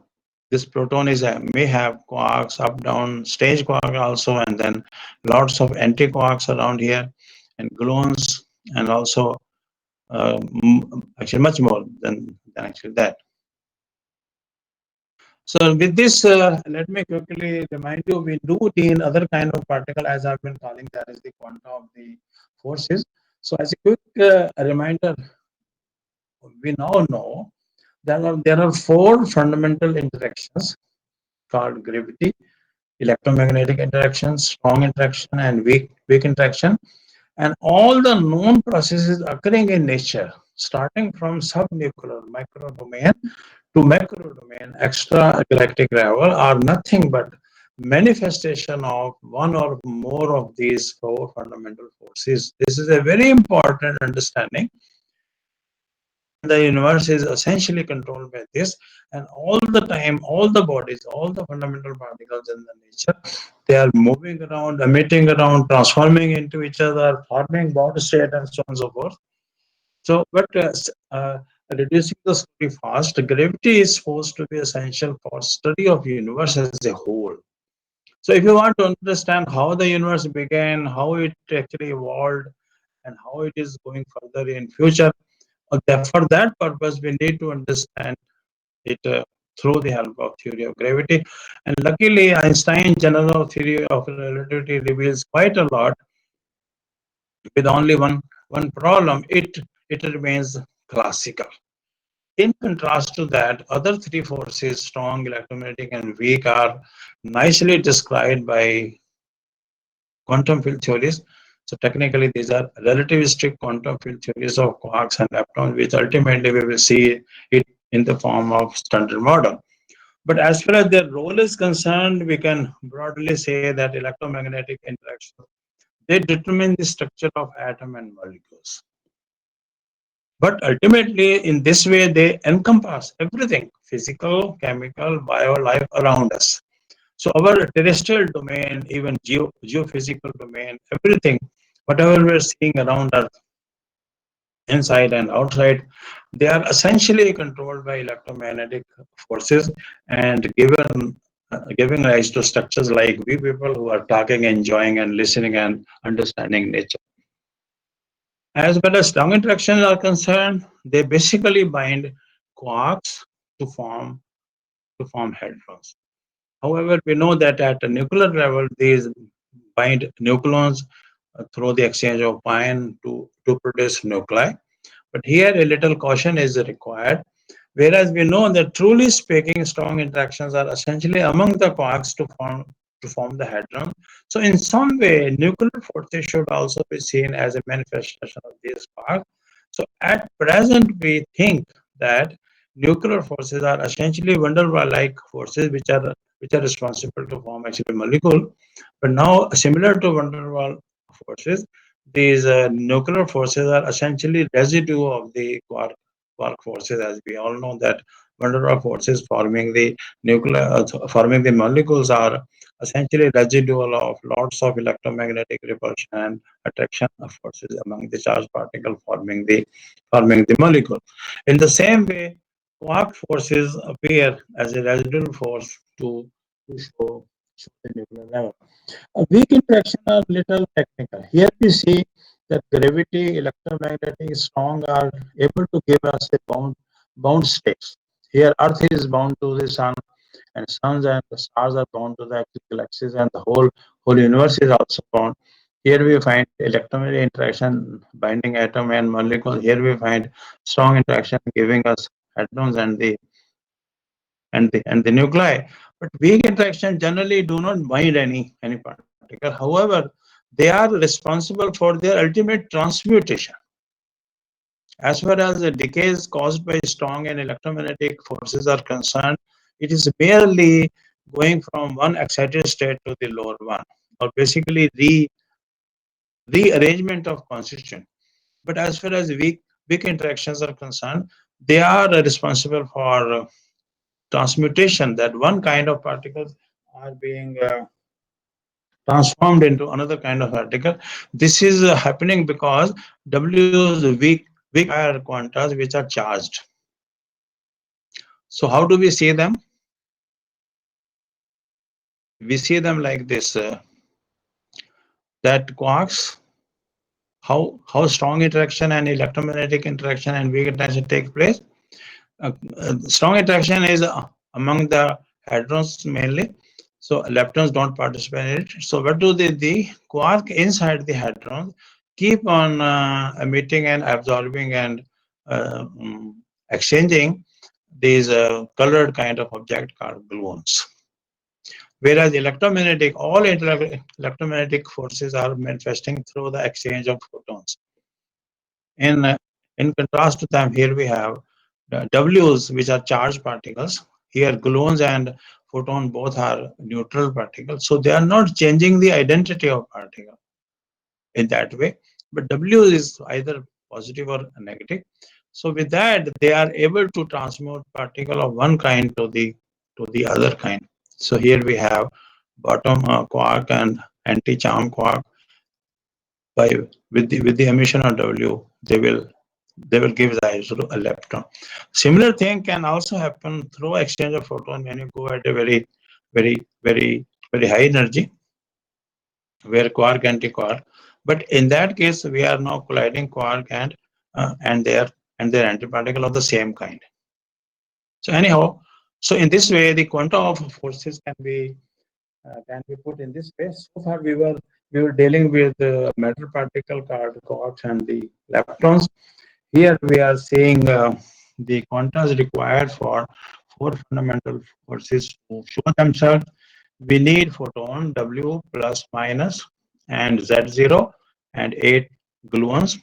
this proton is may have quarks up down stage quark also, and then lots of anti quarks around here and gluons, and also actually much more than actually that. So with this, let me quickly remind you, we do deal other kind of particle as I've been calling, that is the quanta of the forces. So as a quick reminder, we now know there are four fundamental interactions called gravity, electromagnetic interaction, strong interaction, and weak interaction, and all the known processes occurring in nature, starting from subnuclear micro domain to macro domain, extra galactic level, are nothing but manifestation of one or more of these four fundamental forces. This is a very important understanding, and the universe is essentially controlled by this. And all the time, all the bodies, all the fundamental particles in the nature, they are moving around, emitting around, transforming into each other, forming body state, and so on and so forth. So but reducing the story fast, gravity is supposed to be essential for study of universe as a whole. So if you want to understand how the universe began, how it actually evolved, and how it is going further in future, for that purpose, we need to understand it through the help of theory of gravity. And luckily, Einstein's general theory of relativity reveals quite a lot, with only one problem. It remains classical. In contrast to that, other three forces, strong, electromagnetic, and weak, are nicely described by quantum field theories. So technically, these are relativistic quantum field theories of quarks and leptons, which ultimately we will see it in the form of standard model. But as far as their role is concerned, we can broadly say that electromagnetic interactions, they determine the structure of atom and molecules. But ultimately, in this way, they encompass everything: physical, chemical, bio life around us. So our terrestrial domain, even geophysical domain, everything, whatever we're seeing around Earth, inside and outside, they are essentially controlled by electromagnetic forces and giving rise to structures like we people who are talking, enjoying, and listening and understanding nature. As well as strong interactions are concerned, they basically bind quarks to form hadrons. However, we know that at a nuclear level, these bind nucleons through the exchange of ion to produce nuclei. But here a little caution is required. Whereas we know that truly speaking, strong interactions are essentially among the quarks to form the hadron. So in some way, nuclear forces should also be seen as a manifestation of these quarks. So at present, we think that nuclear forces are essentially van der Waals-like forces, which are responsible to form actually molecule. But now, similar to van der Waals forces, these nuclear forces are essentially residue of the quark forces, as we all know that van der Waals forces forming the nuclear, forming the molecules are essentially residual of lots of electromagnetic repulsion and attraction forces among the charged particle forming the molecule. In the same way, quark forces appear as a residual force to show the nuclear level. A weak interaction are little technical. Here we see that gravity, electromagnetic, strong are able to give us a bound states. Here Earth is bound to the sun, and suns and the stars are bound to the galaxies, and the whole universe is also bound. Here we find electromagnetic interaction binding atom and molecule. Here we find strong interaction giving us hadrons and the nuclei. But weak interaction generally do not bind any particle. However, they are responsible for their ultimate transmutation. As far as the decays caused by strong and electromagnetic forces are concerned, it is merely going from one excited state to the lower one, or basically rearrangement of constitution. But as far as weak interactions are concerned, they are responsible for transmutation, that one kind of particles are being transformed into another kind of particle. This is happening because W's weak higher quantas which are charged. So how do we see them? We see them like this, that quarks, how strong interaction and electromagnetic interaction and weak interaction take place. Strong interaction is among the hadrons mainly. So leptons don't participate in it. So what do the quark inside the hadron keep on emitting and absorbing and exchanging these colored kind of object called gluons. Whereas all electromagnetic forces are manifesting through the exchange of photons. In, uh, in contrast to them, here we have the W's, which are charged particles. Here, gluons and photon both are neutral particles. So they are not changing the identity of particle in that way. But W is either positive or negative. So with that, they are able to transmute particle of one kind to the other kind. So here we have bottom quark and anti-charm quark. By with the emission of W, they will give rise to a lepton. Similar thing can also happen through exchange of photon when you go at a very, very, very high energy, where quark anti-quark. But in that case, we are now colliding quark and their antiparticle of the same kind. So anyhow, so in this way, the quantum of forces can be put in this way. So far, we were dealing with the metal particle called quarks and the leptons. Here we are seeing the quantas required for four fundamental forces to show themselves. We need photon W plus minus and Z0 and 8 gluons.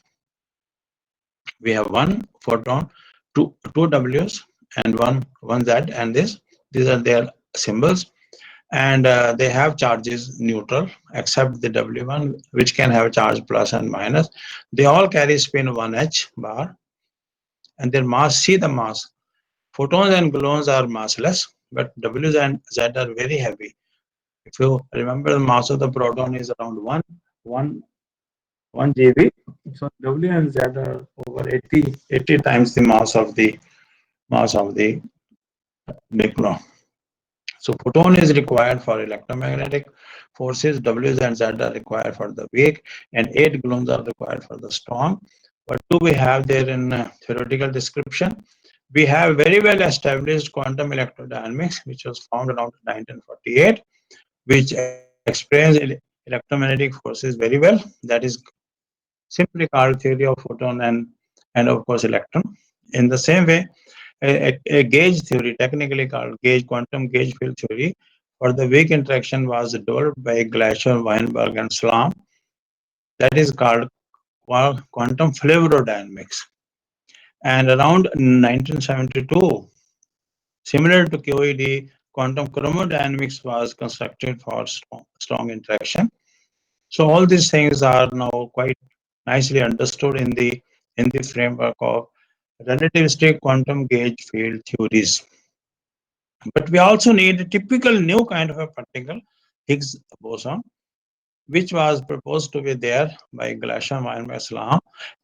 We have one photon, two W's and one Z, and these are their symbols. And they have charges neutral except the W1, which can have charge plus and minus. They all carry spin 1h bar, and their mass, see the mass. Photons and gluons are massless, but W's and Z are very heavy. If you remember, the mass of the proton is around 1 GeV. So W and Z are over 80 times the mass of the nucleon. So photon is required for electromagnetic forces, W's and Z are required for the weak, and 8 gluons are required for the strong. What do we have there in theoretical description? We have very well established quantum electrodynamics, which was found around 1948, which explains electromagnetic forces very well. That is simply called theory of photon and of course electron. In the same way, a gauge theory, technically called quantum gauge field theory, for the weak interaction was developed by Glashow, Weinberg, and Slam. That is called quantum fluorodynamics. And around 1972, similar to QED, quantum chromodynamics was constructed for strong interaction. So all these things are now quite nicely understood in the framework of relativistic quantum gauge field theories. But we also need a typical new kind of a particle, Higgs boson, which was proposed to be there by Glasha Islam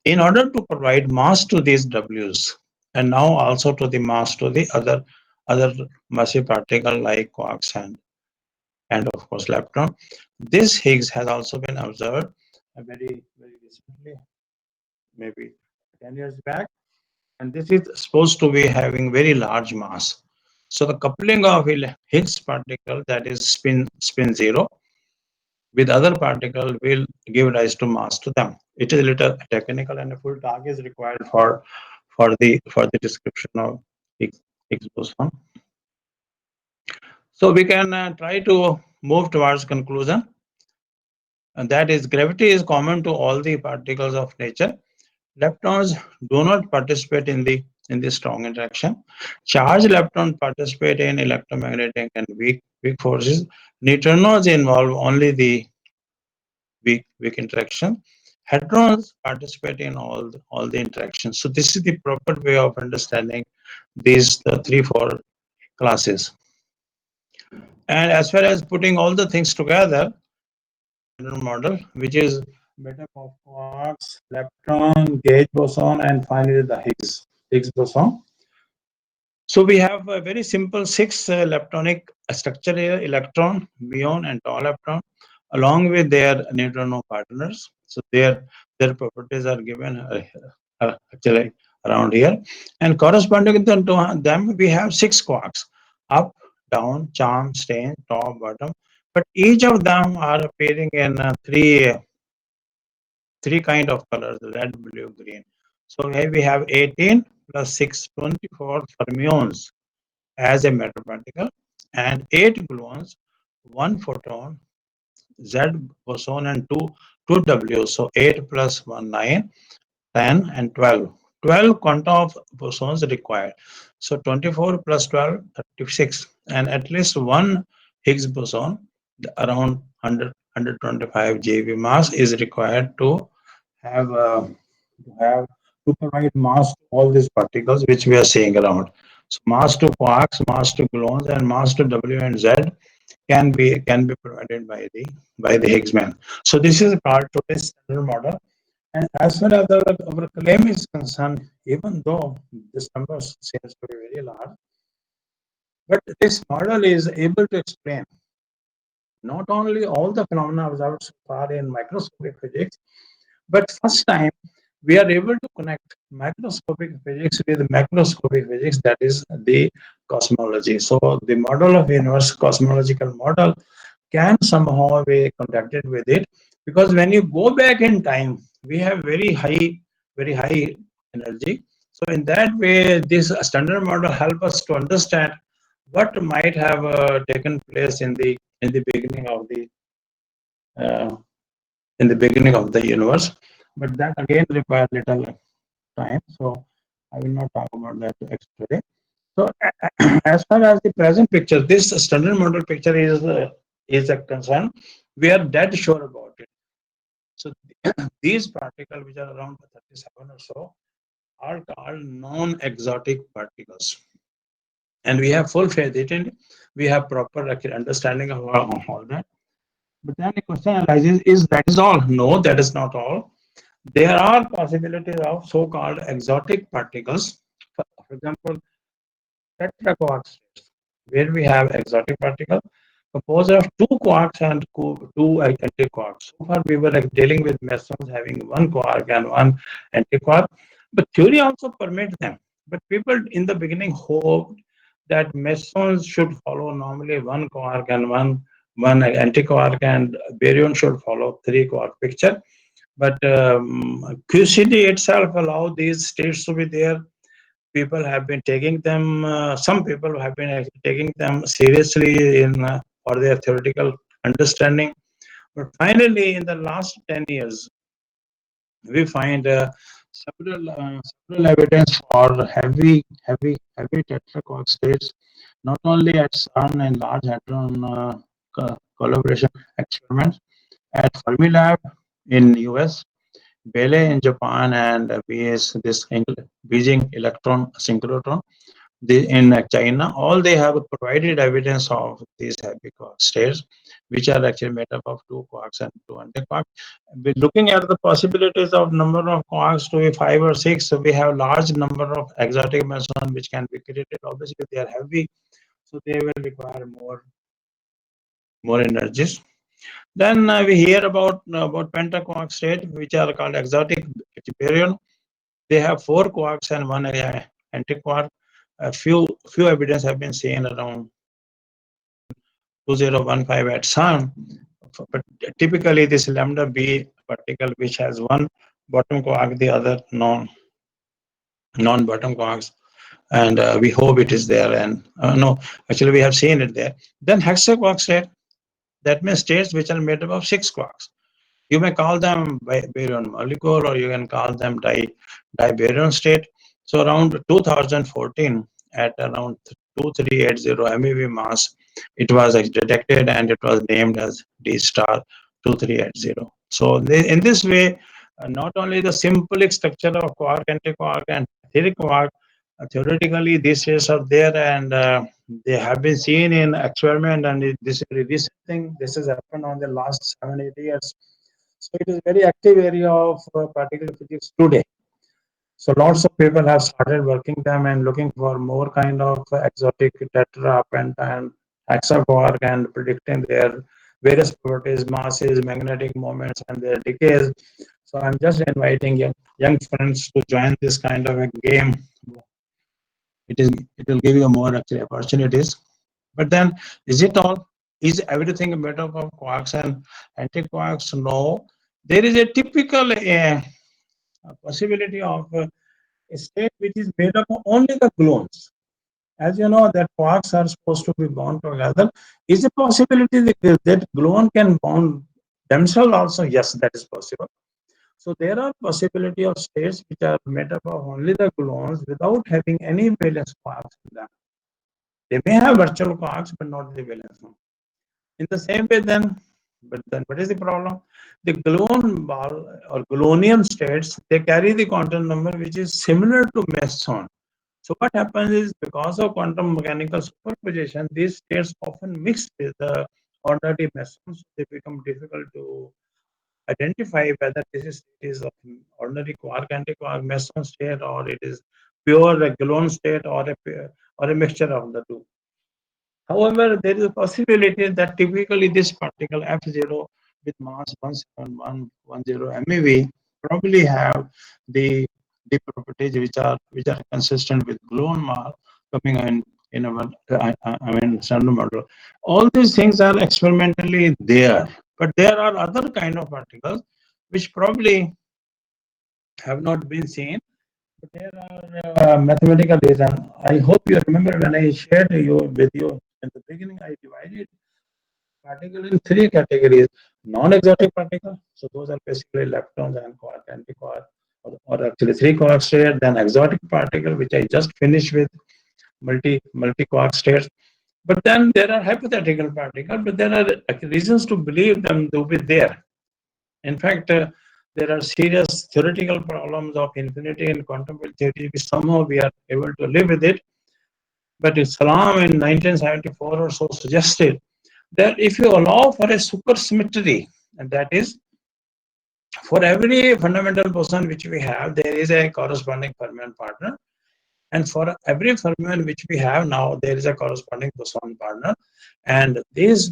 in order to provide mass to these Ws, and now also to the mass to the other massive particle like quarks and of course lepton. This Higgs has also been observed very recently, maybe 10 years back, and this is supposed to be having very large mass. So the coupling of Higgs particle, that is spin zero, with other particle will give rise to mass to them. It is a little technical, and a full talk is required for the description of Higgs boson. So we can try to move towards conclusion, and that is gravity is common to all the particles of nature. Leptons do not participate in the strong interaction. Charged leptons participate in electromagnetic and weak forces. Neutrinos involve only the weak interaction. Hadrons participate in all the interactions. So this is the proper way of understanding these three, four classes. And as far as putting all the things together, model, which is made up of quarks, lepton, gauge boson, and finally the Higgs boson. So we have a very simple six leptonic structure here: electron, muon, and tau lepton, along with their neutrino partners. So their properties are given actually around here, and corresponding to them we have six quarks: up, down, charm, stain, top, bottom. But each of them are appearing in three kind of colors: red, blue, green. So here we have 18 plus 6, 24 fermions as a matter particle, and 8 gluons, 1 photon, Z boson, and 2 W. So 8 plus 1, 9, 10, and 12. 12 quantum of bosons required. So 24 plus 12, 36, and at least one Higgs boson, around 125 GeV mass, is required to have to provide mass to all these particles which we are seeing around. So mass to quarks, mass to gluons, and mass to W and Z can be provided by the Higgs man. So this is called today's standard model. And as far as our claim is concerned, even though this number seems to be very large, but this model is able to explain not only all the phenomena observed so far in microscopic physics, but first time we are able to connect microscopic physics with macroscopic physics, that is the cosmology. So the model of universe, cosmological model, can somehow be contacted with it, because when you go back in time, we have very high energy. So in that way, this standard model help us to understand what might have taken place in the beginning of uh, the universe. But that again requires little time, so I will not talk about that today. So as far as the present picture, this standard model picture is a concern, we are dead sure about it. So these particles, which are around 37 or so, are called non-exotic particles, and we have full faith in it. We have proper understanding of all that. But then the question arises: is that is all? No, that is not all. There are possibilities of so-called exotic particles. For example, tetraquark states, where we have exotic particle composed of two quarks and two antiquarks. So far, we were dealing with mesons having one quark and one antiquark, but theory also permits them. But people in the beginning hoped that mesons should follow normally one quark and one antiquark, and baryon should follow three quark picture. But QCD itself allowed these states to be there. People have been taking them, some people have been taking them seriously for their theoretical understanding. But finally, in the last 10 years, we find several evidence for heavy tetraquark states, not only at CERN and Large Hadron collaboration experiments, at Fermilab in US, Bele in Japan, and BS this Beijing electron synchrotron. In China, all they have provided evidence of these happy quark states, which are actually made up of two quarks and two antiquarks. We're looking at the possibilities of number of quarks to be 5 or 6. So we have large number of exotic meson which can be created. Obviously, they are heavy, so they will require more energies. Then we hear about pentaquark state, which are called exotic baryon. They have four quarks and one antiquark. A few evidence have been seen around 2015 at CERN, but typically this lambda b particle which has one bottom quark, the other non-bottom quarks, and we hope it is there. And no, actually we have seen it there. Then hexaquark state, that means states which are made up of six quarks. You may call them baryon molecule, or you can call them dibaryon state. So around 2014, at around 2380 MeV mass, it was detected and it was named as D star 2380. So in this way, not only the simple structure of quark, antiquark, and etheric quark, theoretically these states are there, and they have been seen in experiment, and this is a recent thing. This has happened on the last 7 8 years. So it is very active area of particle physics today. So lots of people have started working them and looking for more kind of exotic tetra, penta, and hexaquark, and predicting their various properties, masses, magnetic moments, and their decays. So I'm just inviting young friends to join this kind of a game. It will give you more actually opportunities. But then, is it all? Is everything made up of quarks and antiquarks? No. There is a typical possibility of a state which is made up of only the gluons. As you know, that quarks are supposed to be bound together. Is a possibility that gluon can bond themselves also? Yes, that is possible. So there are possibility of states which are made up of only the gluons without having any valence quarks in them. They may have virtual quarks, but not the valence one. In the same way, then what is the problem? The gluon ball or gluonium states, they carry the quantum number which is similar to meson. So what happens is, because of quantum mechanical superposition, these states often mix with the ordinary mesons. They become difficult to identify whether this is of ordinary quark antiquark meson state, or it is pure gluon state, or a mixture of the two. However, there is a possibility that typically this particle F0 with mass 17110 MeV probably have the the properties which are consistent with gluon mass coming in our standard model. All these things are experimentally there, but there are other kind of particles which probably have not been seen. But there are mathematical reason. I hope you remember when I shared with you in the beginning. I divided particle in three categories: non-exotic particle. So those are basically leptons and quark, antiquark, or actually three quark state. Then exotic particle, which I just finished with, multi quark states. But then there are hypothetical particles, but there are reasons to believe them to be there. In fact, there are serious theoretical problems of infinity in quantum field theory, which somehow we are able to live with it. But Salam in 1974 or so suggested that if you allow for a supersymmetry, and that is, for every fundamental boson which we have, there is a corresponding fermion partner. And for every fermion which we have now, there is a corresponding boson partner. And this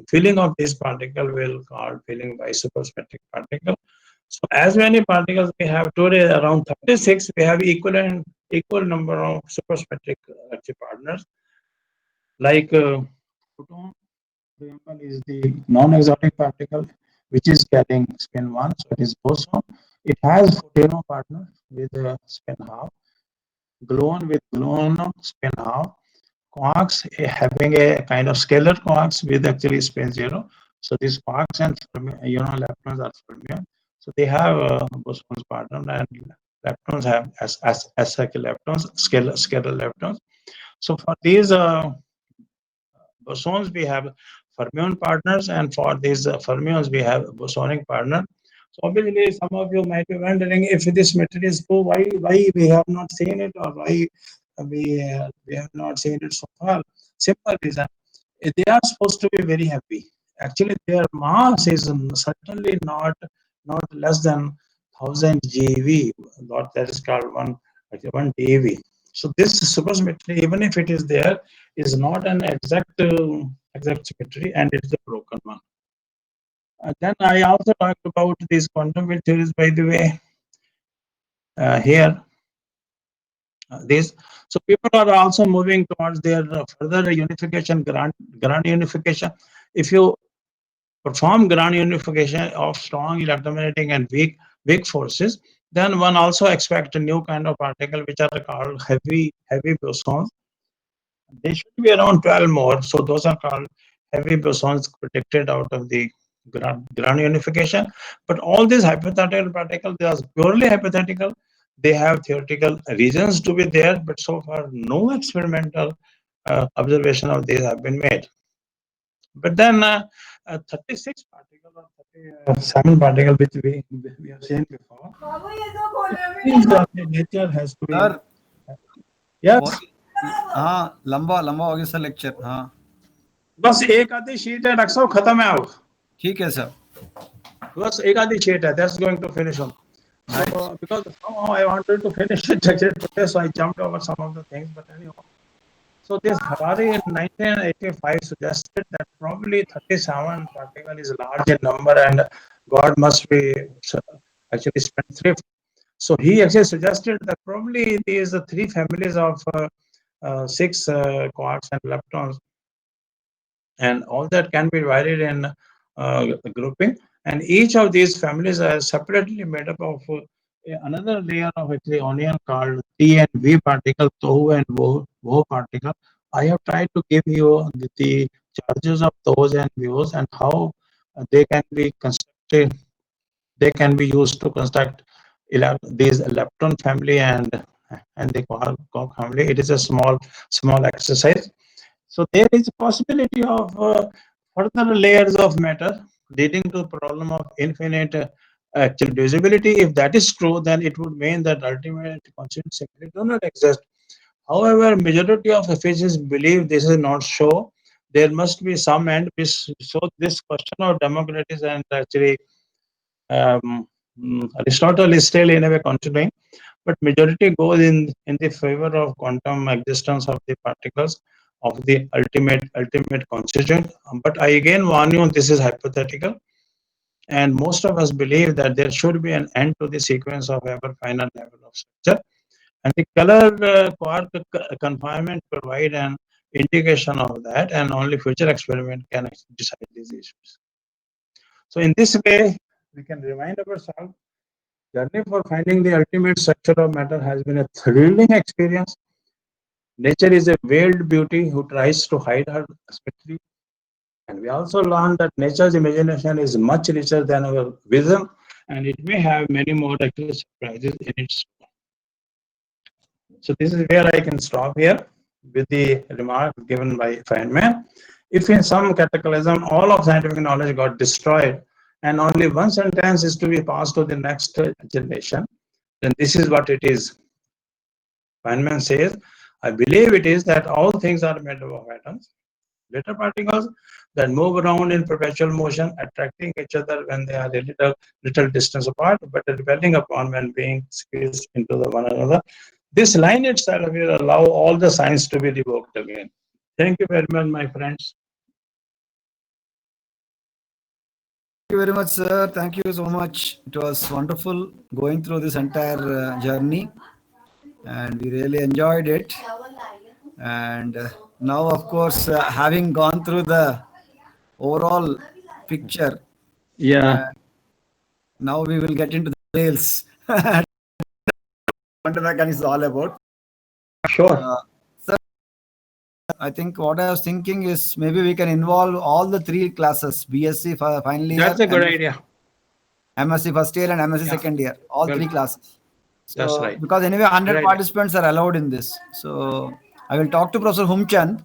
filling of this particle will called filling by supersymmetric particle. So as many particles we have today, around 36, we have equal number of supersymmetric partners. Like photon, for example, is the non-exotic particle which is carrying spin 1, so it is boson. It has photino partner with spin half, gluon with gluon spin half, quarks having a kind of scalar quarks with actually spin 0. So these quarks and leptons are fermion. So they have boson's partner, and leptons have as cycle leptons, scalar leptons. So for these bosons, we have fermion partners, and for these fermions, we have bosonic partner. So obviously, some of you might be wondering, if this matter is true, why we have not seen it, or why we have not seen it so far. Simple reason, they are supposed to be very heavy. Actually, their mass is certainly not less than 1000 GeV. That is called one TeV. So this supersymmetry, even if it is there, is not an exact symmetry, and it is a broken one. Then I also talked about these quantum field theories, by the way. Here, this. So people are also moving towards their further unification, grand unification. If you perform grand unification of strong electromagnetic and weak forces, then one also expect a new kind of particle which are called heavy bosons. They should be around 12 more. So those are called heavy bosons predicted out of the grand unification. But all these hypothetical particles, they are purely hypothetical. They have theoretical reasons to be there, but so far no experimental observation of these have been made. But then 36 particle or 37 particle, which we have seen before, nature has to be. Sir Yes. हाँ लंबा लंबा हो गया sir lecture. हाँ बस एक आधी sheet है डॉक्टर साहब, खत्म है अब. ठीक है सर. बस एक आधी शीट है. That's going to finish on. So because somehow I wanted to finish it today, so I jumped over some of the things. But anyhow, so this Harari in 1985 suggested that probably 37 particle is large in number, and God must be actually spendthrift. So he actually suggested that probably these three families of six quarks and leptons, and all that can be divided in grouping, and each of these families are separately made up of another layer of actually onion called T and V particle, Tohu and Wo particle. I have tried to give you the charges of those and Vos and how they can be constructed. They can be used to construct these lepton family and the quark family. It is a small exercise. So there is a possibility of further layers of matter leading to the problem of infinite actual divisibility. If that is true, then it would mean that ultimate constants simply do not exist. However, majority of physicists believe this is not so. There must be some end. So this question of democracy and actually Aristotle is still in a way continuing, but majority goes in the favor of quantum existence of the particles of the ultimate constituent. But I again warn you, this is hypothetical, and most of us believe that there should be an end to the sequence of ever final level of structure, and the color quark confinement provide an indication of that, and only future experiment can decide these issues. So in this way, we can remind ourselves, journey for finding the ultimate structure of matter has been a thrilling experience. Nature is a veiled beauty who tries to hide her mystery. And we also learned that nature's imagination is much richer than our vision, and it may have many more actual surprises in its. So this is where I can stop here with the remark given by Feynman. If in some cataclysm all of scientific knowledge got destroyed and only one sentence is to be passed to the next generation, then this is what it is. Feynman says, I believe it is that all things are made up of atoms, little particles that move around in perpetual motion, attracting each other when they are a little distance apart, but repelling upon when being squeezed into the one another. This line itself will allow all the science to be revoked again. Thank you very much, my friends. Thank you very much, sir. Thank you so much. It was wonderful going through this entire journey, and we really enjoyed it. And now, of course, having gone through the overall picture, now we will get into the details. Quantum mechanics is all about. Sure. Sir, I think what I was thinking is maybe we can involve all the three classes: BSc final year. That's a good idea. MSc first year and MSc second year, all three classes. So, that's right. Because anyway, 100 participants are allowed in this. So I will talk to Professor Humchand.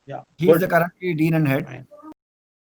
Yeah. He is the currently dean and head.